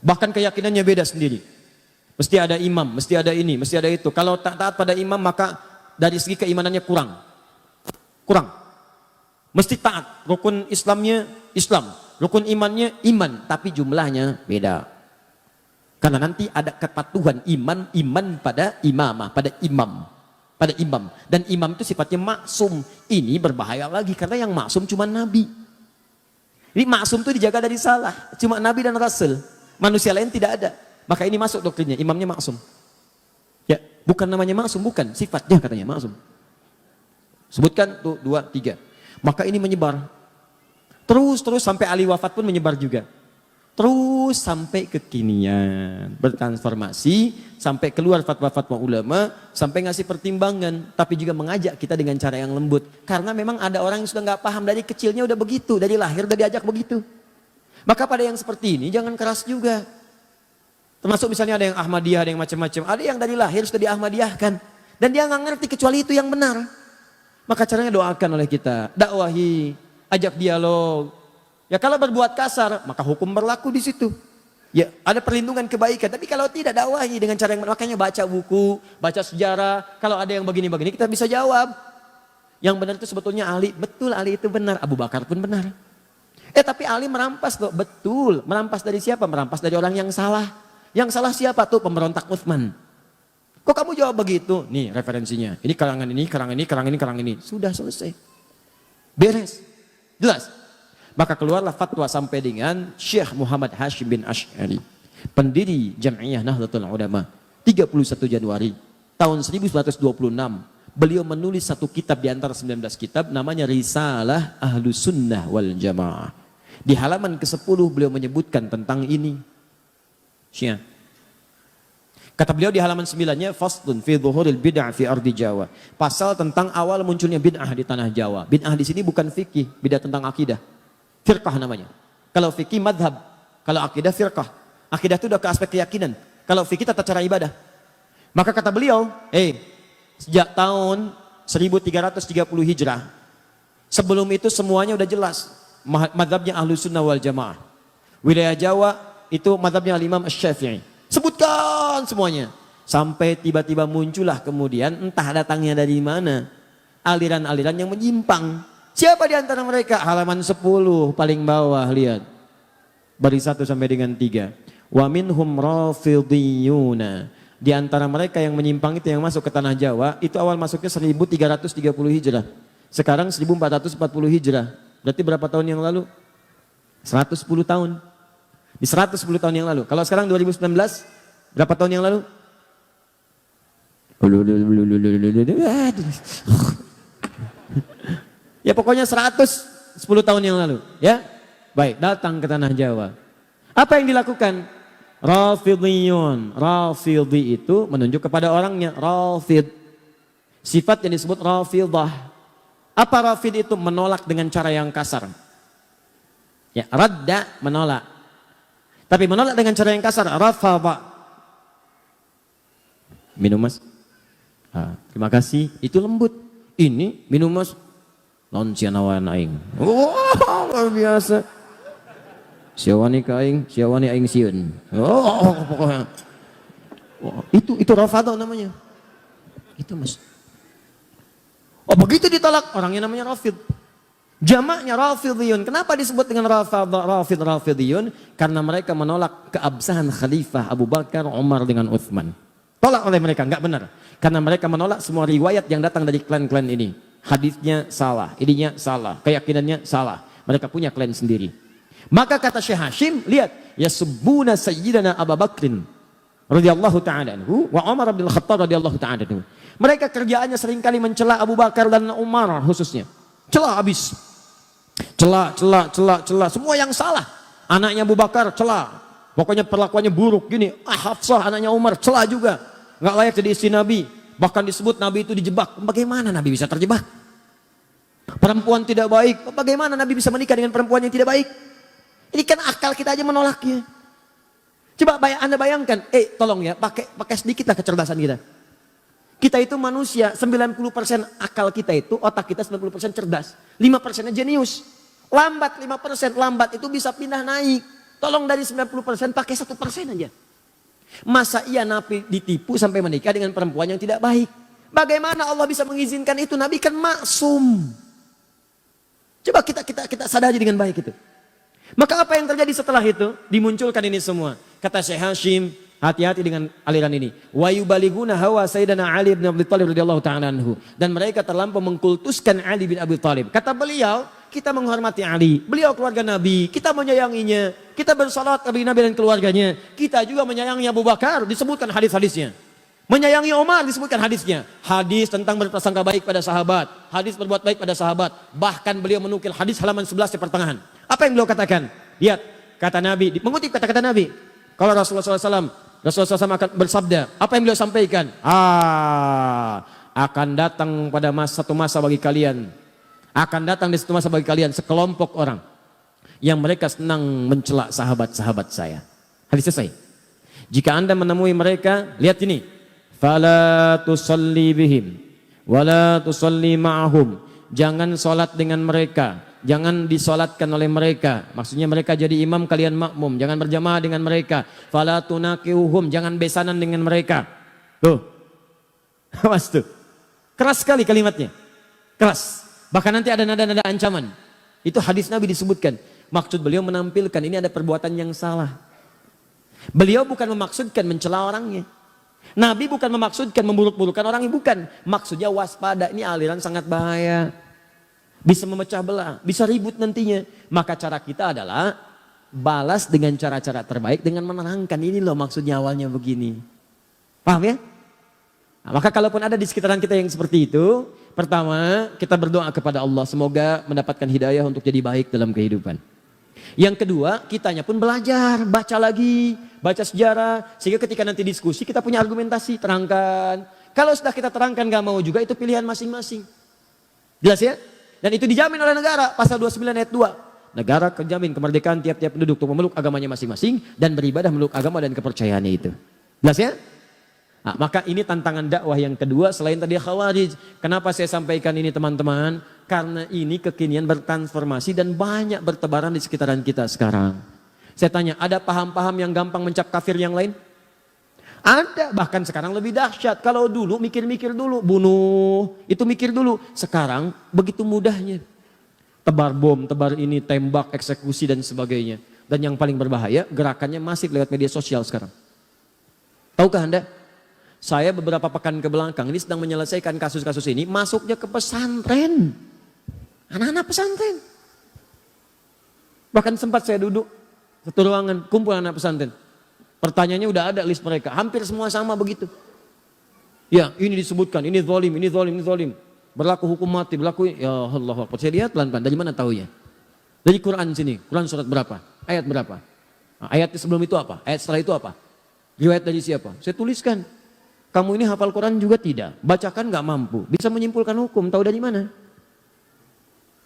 Bahkan keyakinannya beda sendiri. Mesti ada imam, mesti ada ini, mesti ada itu. Kalau tak taat pada imam maka dari segi keimanannya kurang. Mesti taat. Rukun Islamnya Islam. Rukun imannya iman. Tapi jumlahnya beda. Karena nanti ada kepatuhan iman pada imamah, pada imam. Dan imam itu sifatnya maksum. Ini berbahaya lagi karena yang maksum cuma Nabi. Jadi maksum itu dijaga dari salah. Cuma Nabi dan Rasul. Manusia lain tidak ada. Maka ini masuk doktrinnya, imamnya maksum. Ya, bukan namanya maksum, bukan. Sifatnya katanya maksum. Sebutkan tuh 2, 3. Maka ini menyebar. Terus sampai Ali wafat pun menyebar juga. Terus sampai kekinian. Bertransformasi, sampai keluar fatwa-fatwa ulama, sampai ngasih pertimbangan. Tapi juga mengajak kita dengan cara yang lembut. Karena memang ada orang yang sudah nggak paham dari kecilnya udah begitu. Dari lahir udah diajak begitu. Maka pada yang seperti ini jangan keras juga. Termasuk misalnya ada yang Ahmadiyah, ada yang macam-macam. Ada yang dari lahir sudah diahmadiyahkan. Dan dia nggak ngerti kecuali itu yang benar. Maka caranya doakan oleh kita. Dakwahi, ajak dialog. Ya kalau berbuat kasar, maka hukum berlaku di situ. Ya ada perlindungan kebaikan. Tapi kalau tidak, dakwahi dengan cara yang benar. Makanya baca buku, baca sejarah. Kalau ada yang begini-begini kita bisa jawab. Yang benar itu sebetulnya Ali. Betul Ali itu benar. Abu Bakar pun benar. Tapi Ali merampas loh. Betul. Merampas dari siapa? Merampas dari orang yang salah. Yang salah siapa tuh? Pemberontak Utsman. Kok kamu jawab begitu? Nih referensinya. Ini karangan ini. Sudah selesai. Beres. Jelas. Maka keluarlah fatwa sampai dengan Syekh Muhammad Hashim bin Asy'ari. Pendiri Jam'iyah Nahdlatul Ulama. 31 Januari tahun 1926. Beliau menulis satu kitab di antara 19 kitab. Namanya Risalah Ahlus Sunnah wal Jamaah. Di halaman ke-10 beliau menyebutkan tentang ini. Syia. Kata beliau di halaman 9-nya, Faslun fi dhuhuril bid'ah fi ardi Jawa. Pasal tentang awal munculnya bid'ah di tanah Jawa. Bid'ah di sini bukan fikih, bid'ah tentang akidah. Firqah namanya. Kalau fikih madhab, kalau akidah firqah. Akidah itu udah ke aspek keyakinan. Kalau fikih tata cara ibadah. Maka kata beliau, sejak tahun 1330 Hijrah, sebelum itu semuanya udah jelas. Madhabnya Ahlus Sunnah wal Jamaah. Wilayah Jawa itu madhabnya Al-Imam Asy-Syafi'i. Sebutkan semuanya. Sampai tiba-tiba muncullah kemudian entah datangnya dari mana. Aliran-aliran yang menyimpang. Siapa di antara mereka? Halaman 10 paling bawah lihat. Baris 1 sampai dengan 3. Wa minhum rafidhiyuna. Di antara mereka yang menyimpang itu yang masuk ke tanah Jawa. Itu awal masuknya 1330 Hijrah. Sekarang 1440 Hijrah. Berarti berapa tahun yang lalu? 110 tahun. Di 110 tahun yang lalu. Kalau sekarang 2019, berapa tahun yang lalu? Ya pokoknya 110 tahun yang lalu. Ya, baik, datang ke tanah Jawa. Apa yang dilakukan? Rafidhiyun. Rafidhi itu menunjuk kepada orangnya. Rafid. Sifat yang disebut Rafidah. Apa Rafid itu? Menolak dengan cara yang kasar. Ya, radda menolak. Tapi menolak dengan cara yang kasar. Rafadha. Minum mas. Terima kasih. Itu lembut. Ini minum mas. Non sianawan aing. Luar biasa. Siawani ka aing, siawani aing sieun. Pokoknya. Itu rafadha namanya. Itu mas. Begitu ditolak orangnya namanya rafid. Jamaknya rafidhiyun. Kenapa disebut dengan rafidhiyun? Karena mereka menolak keabsahan khalifah Abu Bakar, Umar dengan Utsman. Tolak oleh mereka, enggak benar. Karena mereka menolak semua riwayat yang datang dari klan-klan ini. Hadisnya salah, ininya salah, keyakinannya salah. Mereka punya klan sendiri. Maka kata Syekh Hashim, lihat, yasubbuna sayyidana Abu Bakrin radhiyallahu ta'ala anhu wa Umar bin Khattab radhiyallahu ta'ala anhu. Mereka kerjaannya seringkali mencela Abu Bakar dan Umar khususnya. Cela habis. Cela, semua yang salah. Anaknya Abu Bakar cela. Pokoknya perlakuannya buruk gini. Hafsah anaknya Umar cela juga. Enggak layak jadi istri Nabi. Bahkan disebut Nabi itu dijebak. Bagaimana Nabi bisa terjebak? Perempuan tidak baik. Bagaimana Nabi bisa menikah dengan perempuan yang tidak baik? Ini kan akal kita aja menolaknya. Coba Anda bayangkan, tolong ya, pakai sedikitlah kecerdasan kita. Kita itu manusia, 90% akal kita itu, otak kita 90% cerdas. 5%-nya jenius. Lambat 5%, lambat itu bisa pindah naik. Tolong dari 90% pakai 1% aja. Masa iya Nabi ditipu sampai menikah dengan perempuan yang tidak baik? Bagaimana Allah bisa mengizinkan itu? Nabi kan maksum. Coba kita sadari dengan baik itu. Maka apa yang terjadi setelah itu? Dimunculkan ini semua. Kata Syekh Hashim, hati-hati dengan aliran ini. Wa yubaliguna hawa Sayyidina Ali bin Abi Thalib radhiyallahu ta'ala anhu. Dan mereka terlampau mengkultuskan Ali bin Abi Thalib. Kata beliau, kita menghormati Ali. Beliau keluarga Nabi, kita menyayanginya. Kita bersalat kepada Nabi dan keluarganya. Kita juga menyayangi Abu Bakar, disebutkan hadis-hadisnya. Menyayangi Umar disebutkan hadisnya. Hadis tentang berprasangka baik pada sahabat. Hadis berbuat baik pada sahabat. Bahkan beliau menukil hadis halaman 11 di pertengahan. Apa yang beliau katakan? Lihat, kata Nabi, mengutip kata-kata Nabi. Kalau Rasulullah SAW akan bersabda, apa yang beliau sampaikan? Akan datang pada satu masa bagi kalian. Akan datang di satu masa bagi kalian sekelompok orang yang mereka senang mencela sahabat-sahabat saya. Hadis selesai. Jika Anda menemui mereka, lihat ini. Fala tusalli bihim wala tusalli ma'ahum. Jangan sholat dengan mereka, jangan disolatkan oleh mereka. Maksudnya mereka jadi imam, kalian makmum. Jangan berjamaah dengan mereka. Fala tunakiuhum, jangan besanan dengan mereka. Tuh, awas tuh, keras sekali kalimatnya, keras. Bahkan nanti ada nada-nada ancaman. Itu hadis Nabi disebutkan. Maksud beliau menampilkan ini ada perbuatan yang salah. Beliau bukan memaksudkan mencela orangnya. Nabi bukan memaksudkan memburuk-burukan orangnya, bukan. Maksudnya waspada, ini aliran sangat bahaya. Bisa memecah belah, bisa ribut nantinya. Maka cara kita adalah balas dengan cara-cara terbaik dengan menerangkan ini loh maksudnya awalnya begini. Paham ya? Nah, maka kalaupun ada di sekitaran kita yang seperti itu, pertama kita berdoa kepada Allah semoga mendapatkan hidayah untuk jadi baik dalam kehidupan. Yang kedua, kitanya pun belajar, baca lagi, baca sejarah, sehingga ketika nanti diskusi kita punya argumentasi, terangkan. Kalau sudah kita terangkan gak mau juga, itu pilihan masing-masing. Jelas ya? Dan itu dijamin oleh negara, pasal 29 ayat 2. Negara menjamin kemerdekaan tiap-tiap penduduk untuk memeluk agamanya masing-masing dan beribadah menurut agama dan kepercayaannya itu. Jelas ya? Nah, maka ini tantangan dakwah yang kedua selain tadi Khawarij. Kenapa saya sampaikan ini teman-teman? Karena ini kekinian bertransformasi dan banyak bertebaran di sekitaran kita sekarang. Saya tanya, ada paham-paham yang gampang mencap kafir yang lain? Ada, bahkan sekarang lebih dahsyat. Kalau dulu mikir-mikir dulu, bunuh, itu mikir dulu. Sekarang begitu mudahnya. Tebar bom, tebar ini, tembak, eksekusi dan sebagainya. Dan yang paling berbahaya, gerakannya masif lewat media sosial sekarang. Tahukah Anda? Saya beberapa pekan ke belakang ini sedang menyelesaikan kasus-kasus ini, masuknya ke pesantren. Anak-anak pesantren. Bahkan sempat saya duduk satu ruangan, kumpul anak pesantren. Pertanyaannya udah ada list mereka, hampir semua sama begitu. Ya, ini disebutkan, ini zalim, ini zalim, ini zalim. Berlaku hukum mati, berlaku, ya Allah. Saya lihat pelan-pelan, dari mana tahunya? Dari Quran sini, Quran surat berapa? Ayat berapa? Nah, ayat sebelum itu apa? Ayat setelah itu apa? Riwayat dari siapa? Saya tuliskan. Kamu ini hafal Quran juga tidak, bacakan gak mampu, bisa menyimpulkan hukum, tahu dari mana?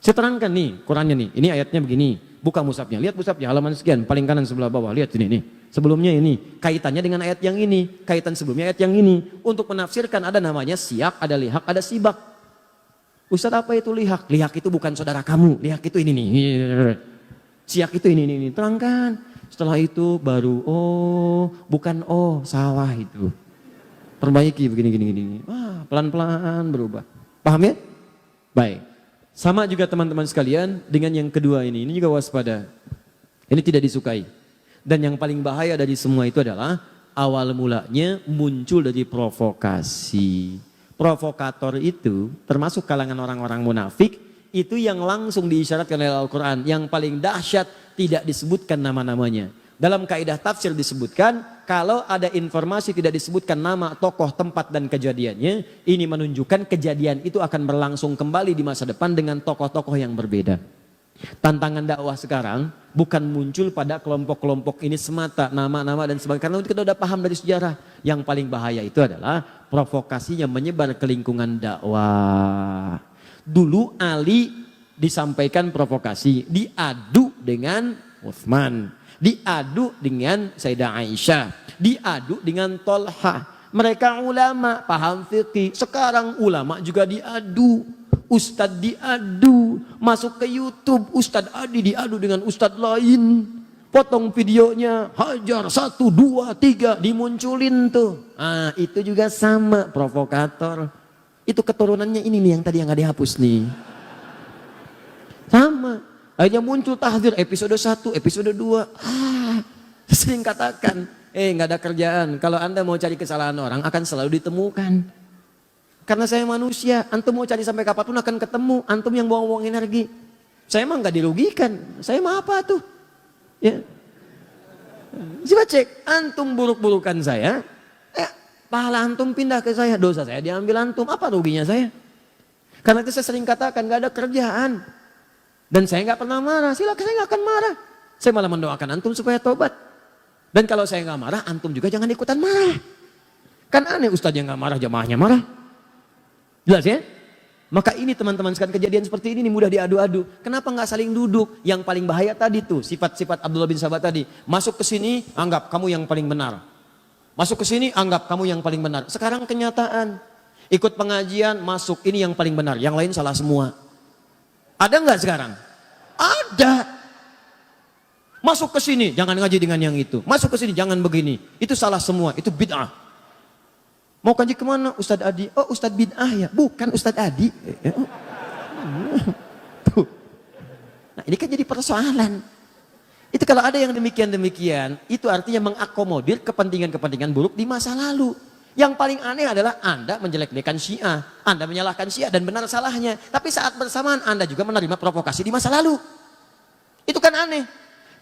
Saya terangkan nih, Qurannya nih, ini ayatnya begini, buka mushafnya, lihat mushafnya halaman sekian, paling kanan sebelah bawah, lihat ini nih. Sebelumnya ini, kaitannya dengan ayat yang ini, kaitan sebelumnya ayat yang ini. Untuk menafsirkan ada namanya siyak, ada lihak, ada sibak. Ustaz apa itu lihak? Lihak itu bukan saudara kamu, lihak itu ini nih. Siyak itu ini, terangkan. Setelah itu baru, oh bukan oh, salah itu. Perbaiki begini. Pelan-pelan berubah. Paham ya? Baik. Sama juga teman-teman sekalian dengan yang kedua ini juga waspada. Ini tidak disukai. Dan yang paling bahaya dari semua itu adalah Awal mulanya muncul dari provokasi. Provokator itu termasuk kalangan orang-orang munafik, itu yang langsung diisyaratkan oleh Al-Quran. Yang paling dahsyat tidak disebutkan nama-namanya. Dalam kaidah tafsir disebutkan, kalau ada informasi tidak disebutkan nama, tokoh, tempat, dan kejadiannya, ini menunjukkan kejadian itu akan berlangsung kembali di masa depan dengan tokoh-tokoh yang berbeda. Tantangan dakwah sekarang bukan muncul pada kelompok-kelompok ini semata, nama-nama dan sebagainya. Karena kita sudah paham dari sejarah. Yang paling bahaya itu adalah provokasinya menyebar ke lingkungan dakwah. Dulu Ali disampaikan provokasi, diadu dengan Utsman, diadu dengan Sayyidah Aisyah, diadu dengan Tolha. Mereka ulama, paham fikih. Sekarang ulama juga diadu, ustadz diadu, masuk ke YouTube, Ustadz Adi diadu dengan ustadz lain, potong videonya, hajar 1, 2, 3, dimunculin tuh. Ah, itu juga sama, provokator. Itu keturunannya ini nih yang tadi yang nggak dihapus nih. Sama. Akhirnya muncul tahdzir episode 1, episode 2. Sering katakan, nggak ada kerjaan. Kalau Anda mau cari kesalahan orang akan selalu ditemukan. Karena saya manusia, antum mau cari sampai kapanpun akan ketemu. Antum yang buang-buang energi. Saya mah nggak dirugikan. Saya mah apa tuh? Ya. Coba cek, antum buruk-burukan saya. Pahala antum pindah ke saya, dosa saya diambil antum, apa ruginya saya? Karena itu saya sering katakan gak ada kerjaan. Dan saya gak pernah marah, silakan saya gak akan marah. Saya malah mendoakan antum supaya tobat. Dan kalau saya gak marah, antum juga jangan ikutan marah. Kan aneh ustadz yang gak marah, jamaahnya marah. Jelas ya? Maka ini teman-teman sekalian, kejadian seperti ini mudah diadu-adu. Kenapa gak saling duduk? Yang paling bahaya tadi tuh, sifat-sifat Abdullah bin Sabah tadi. Masuk ke sini, anggap kamu yang paling benar. Masuk ke sini, anggap kamu yang paling benar. Sekarang kenyataan, ikut pengajian, masuk, ini yang paling benar, yang lain salah semua. Ada nggak sekarang? Ada. Masuk ke sini, jangan ngaji dengan yang itu. Masuk ke sini, jangan begini. Itu salah semua, itu bid'ah. Mau kaji kemana? Ustadz Adi. Oh, Ustadz bid'ah ya? Bukan Ustadz Adi. Tuh. Nah, ini kan jadi persoalan. Itu kalau ada yang demikian-demikian, itu artinya mengakomodir kepentingan-kepentingan buruk di masa lalu. Yang paling aneh adalah Anda menjelek-jelekan Syiah, Anda menyalahkan Syiah dan benar salahnya. Tapi saat bersamaan Anda juga menerima provokasi di masa lalu. Itu kan aneh.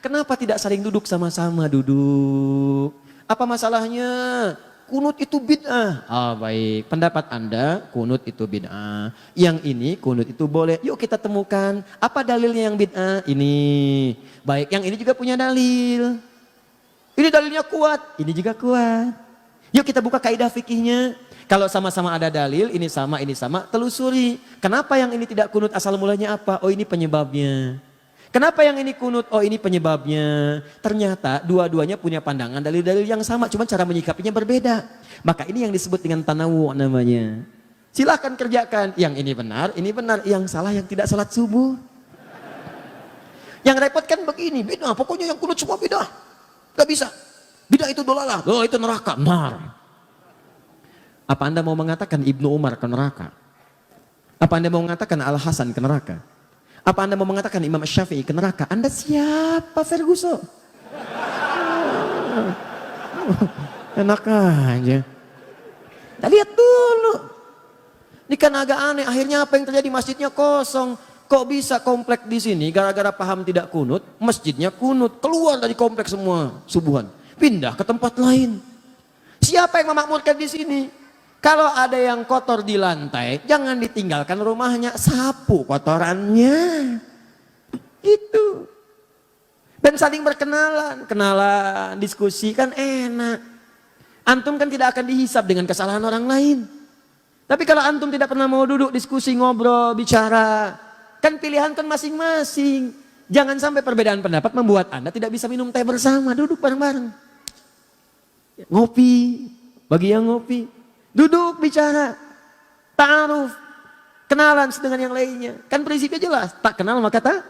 Kenapa tidak saling duduk sama-sama duduk? Apa masalahnya? Kunut itu bid'ah. Oh baik, pendapat Anda kunut itu bid'ah. Yang ini kunut itu boleh. Yuk kita temukan apa dalilnya yang bid'ah. Ini baik, yang ini juga punya dalil. Ini dalilnya kuat, ini juga kuat. Yuk kita buka kaidah fikihnya. Kalau sama-sama ada dalil, ini sama, telusuri. Kenapa yang ini tidak kunut, asal mulanya apa? Oh ini penyebabnya. Kenapa yang ini kunut? Oh ini penyebabnya. Ternyata dua-duanya punya pandangan dalil-dalil yang sama, cuma cara menyikapinya berbeda. Maka ini yang disebut dengan tanawu namanya. Silahkan kerjakan. Yang ini benar, yang salah yang tidak salat subuh. Yang repot kan begini, bid'ah. Pokoknya yang kunut semua bid'ah. Gak bisa. Bid'ah itu dolalah, oh itu neraka. Benar. Apa Anda mau mengatakan Ibnu Umar ke neraka? Apa Anda mau mengatakan Al-Hasan ke neraka? Apa Anda mau mengatakan Imam Syafi'i ke neraka? Anda siapa Ferguson? Enak aja. Kita lihat dulu. Ini kan agak aneh. Akhirnya apa yang terjadi? Masjidnya kosong. Kok bisa komplek di sini gara-gara paham tidak kunut, masjidnya kunut. Keluar dari komplek semua subuhan. Pindah ke tempat lain. Siapa yang memakmurkan di sini? Kalau ada yang kotor di lantai, jangan ditinggalkan rumahnya, sapu kotorannya. Itu. Dan saling berkenalan, diskusi kan enak. Antum kan tidak akan dihisap dengan kesalahan orang lain. Tapi kalau antum tidak pernah mau duduk, diskusi, ngobrol, bicara, kan pilihan kan masing-masing. Jangan sampai perbedaan pendapat membuat Anda tidak bisa minum teh bersama, duduk bareng-bareng. Ngopi, bagi yang ngopi. Duduk bicara, ta'aruf, kenalan dengan yang lainnya. Kan prinsipnya jelas, tak kenal maka tak.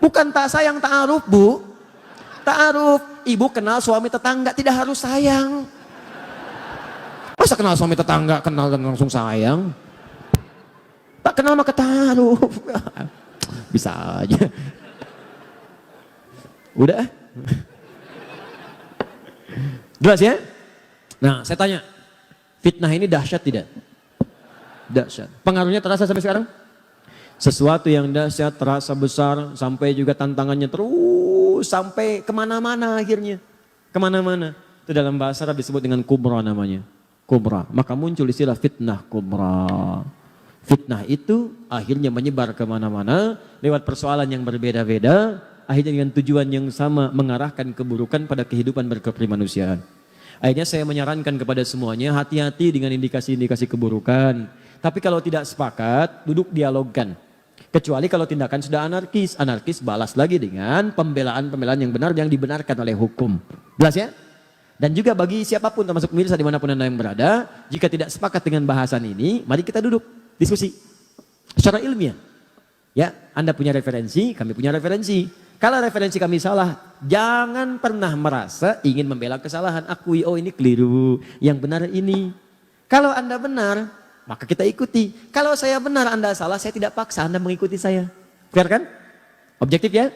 Bukan tak sayang ta'aruf bu. Ta'aruf, ibu kenal suami tetangga tidak harus sayang. Masa kenal suami tetangga, kenal dan langsung sayang. Tak kenal maka ta'aruf. Bisa aja. Udah. Jelas ya? Nah, saya tanya, fitnah ini dahsyat tidak? Dahsyat. Pengaruhnya terasa sampai sekarang? Sesuatu yang dahsyat terasa besar sampai juga tantangannya terus sampai kemana-mana akhirnya. Kemana-mana. Itu dalam bahasa Arab disebut dengan kubra namanya. Kubra. Maka muncul istilah fitnah kubra. Fitnah itu akhirnya menyebar kemana-mana lewat persoalan yang berbeda-beda. Akhirnya dengan tujuan yang sama mengarahkan keburukan pada kehidupan berkeprimanusiaan. Akhirnya saya menyarankan kepada semuanya hati-hati dengan indikasi-indikasi keburukan. Tapi kalau tidak sepakat, duduk dialogkan. Kecuali kalau tindakan sudah anarkis. Anarkis balas lagi dengan pembelaan-pembelaan yang benar yang dibenarkan oleh hukum. Jelas ya? Dan juga bagi siapapun termasuk pemirsa dimanapun Anda yang berada, jika tidak sepakat dengan bahasan ini, mari kita duduk, diskusi. Secara ilmiah. Ya, Anda punya referensi, kami punya referensi. Kalau referensi kami salah, jangan pernah merasa ingin membela kesalahan. Akui, oh ini keliru, yang benar ini. Kalau Anda benar, maka kita ikuti. Kalau saya benar, Anda salah, saya tidak paksa Anda mengikuti saya. Fair kan? Objektif ya?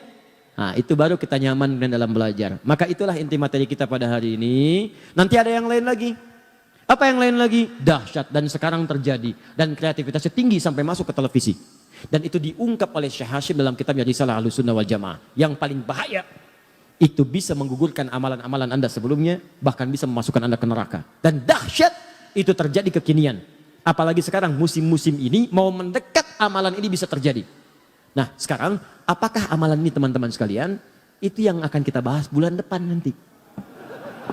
Nah, itu baru kita nyaman dalam belajar. Maka itulah inti materi kita pada hari ini. Nanti ada yang lain lagi. Apa yang lain lagi? Dahsyat dan sekarang terjadi. Dan kreativitasnya tinggi sampai masuk ke televisi. Dan itu diungkap oleh Syekh Hashim dalam kitabnya Risalah Ahlussunnah wal Jamaah. Yang paling bahaya, itu bisa menggugurkan amalan-amalan Anda sebelumnya, bahkan bisa memasukkan Anda ke neraka. Dan dahsyat itu terjadi kekinian. Apalagi sekarang musim-musim ini mau mendekat amalan ini bisa terjadi. Nah sekarang apakah amalan ini teman-teman sekalian? Itu yang akan kita bahas bulan depan nanti.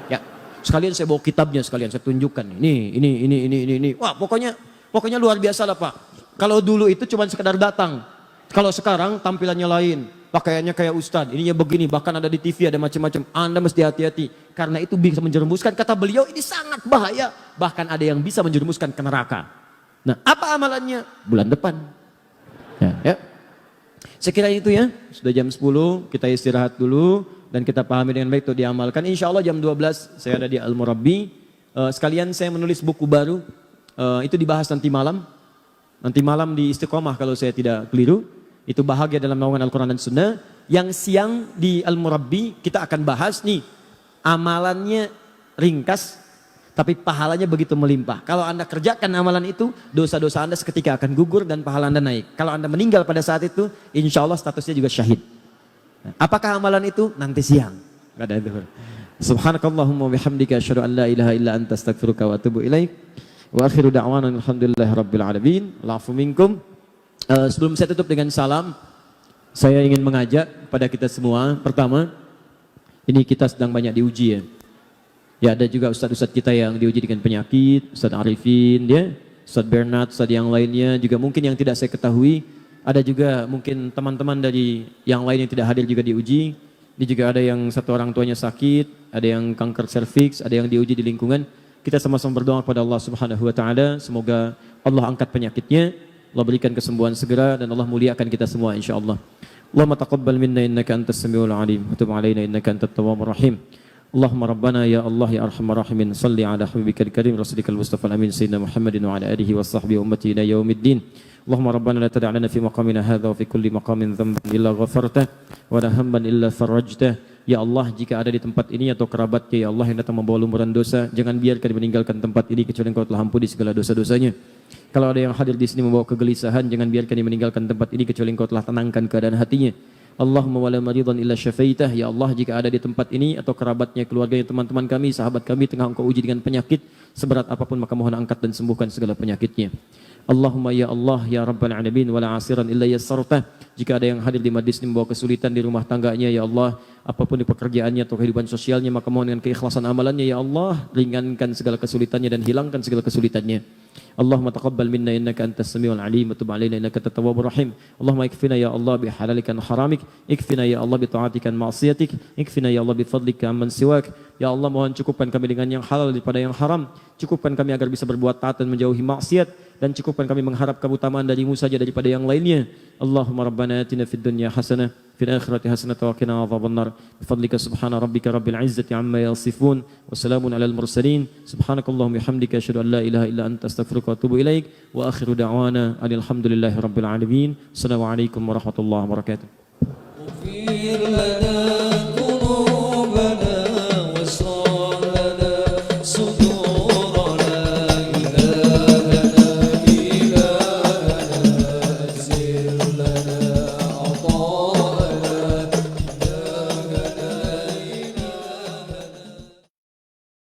Ya, sekalian saya bawa kitabnya sekalian saya tunjukkan. Ini. Wah pokoknya luar biasa lah Pak. Kalau dulu itu cuma sekedar datang. Kalau sekarang tampilannya lain. Pakaiannya kayak ustadz. Ininya begini. Bahkan ada di TV ada macam-macam. Anda mesti hati-hati. Karena itu bisa menjerumuskan. Kata beliau ini sangat bahaya. Bahkan ada yang bisa menjerumuskan ke neraka. Nah apa amalannya? Bulan depan. Ya. Saya kira itu ya. Sudah jam 10. Kita istirahat dulu. Dan kita pahami dengan baik itu diamalkan. Insya Allah jam 12 saya ada di Al-Murabbi. Sekalian saya menulis buku baru. Itu dibahas nanti malam. Nanti malam di Istiqomah kalau saya tidak keliru. Itu bahagia dalam naungan Al-Quran dan Sunnah. Yang siang di Al-Murabbi kita akan bahas nih. Amalannya ringkas. Tapi pahalanya begitu melimpah. Kalau Anda kerjakan amalan itu. Dosa-dosa Anda seketika akan gugur dan pahala Anda naik. Kalau Anda meninggal pada saat itu. Insya Allah statusnya juga syahid. Nah, apakah amalan itu? Nanti siang. Gak ada zuhur. Subhanakallahumma bihamdika asyhadu an la ilaha illa anta astaghfiruka wa atubu ilaik. Wa akhiru da'wana alhamdulillahi rabbil alamin. La'afu minkum. Sebelum saya tutup dengan salam, saya ingin mengajak pada kita semua. Pertama, ini kita sedang banyak diuji ya. Ya ada juga ustadz-ustadz kita yang diuji dengan penyakit, Ustadz Arifin, ya, Ustadz Bernard, ustadz yang lainnya juga mungkin yang tidak saya ketahui. Ada juga mungkin teman-teman dari yang lain yang tidak hadir juga diuji. Ini juga ada yang satu orang tuanya sakit, ada yang kanker serviks, ada yang diuji di lingkungan. Kita sama-sama berdoa kepada Allah Subhanahu wa taala, semoga Allah angkat penyakitnya, Allah berikan kesembuhan segera dan Allah muliakan kita semua insyaallah. Allahumma taqabbal minna innaka antas samiul alim wa tub alaina innaka antat tawwabur rahim. Allahumma rabbana ya Allah ya arhamar rahimin salli ala habibikal karim rasulikal mustafa amin sayyidina Muhammadin wa ala alihi wa sahbihi ummati ila yaumiddin. Allahumma rabbana la tada' lana fi maqamina hadha wa fi kulli maqamin dhanban illa ghafartah wa la hamman illa farajtah. Ya Allah, jika ada di tempat ini atau kerabatnya, ya Allah yang datang membawa lumuran dosa, jangan biarkan dia meninggalkan tempat ini kecuali Engkau telah ampuni segala dosa-dosanya. Kalau ada yang hadir di sini membawa kegelisahan, jangan biarkan dia meninggalkan tempat ini kecuali Engkau telah tenangkan keadaan hatinya. Allahumma wala maridan illa syafaitah. Ya Allah, jika ada di tempat ini atau kerabatnya, keluarganya, teman-teman kami, sahabat kami tengah Engkau uji dengan penyakit seberat apapun, maka mohon angkat dan sembuhkan segala penyakitnya. Allahumma ya Allah ya Rabbal Alamin wala asiran illa yassartah. Jika ada yang hadir di majlis ini membawa kesulitan di rumah tangganya, ya Allah, apapun di pekerjaannya atau kehidupan sosialnya, maka mohon dengan keikhlasan amalannya, ya Allah, ringankan segala kesulitannya dan hilangkan segala kesulitannya. Allahumma taqabbal minna innaka antas samiul alim wa tub alaina innaka antat tawwabur rahim. Allahumma ikfina ya Allah bi halalika wa haramik, ikfina ya Allah bi ta'atika wa ma'siyatik, ikfina ya Allah bi fadlika amman siwak. Ya Allah, mohon cukupkan kami dengan yang halal daripada yang haram. Cukupkan kami agar bisa berbuat taat dan menjauhi maksiat, dan cukupkan kami mengharap keutamaan darimu saja daripada yang lainnya. Allahumma rabbana atina fid dunya hasanah fil akhirati hasanah wa qina adzabannar. Bifadlika subhana rabbika rabbil izzati amma yasifun wa salamun alal mursalin. Subhanakallahumma bihamdika asyhadu an la ilaha illa anta astaghfiruka wa atubu ilaik. Wa akhiru da'wana alhamdulillahi rabbil alamin. Assalamualaikum warahmatullahi wabarakatuh.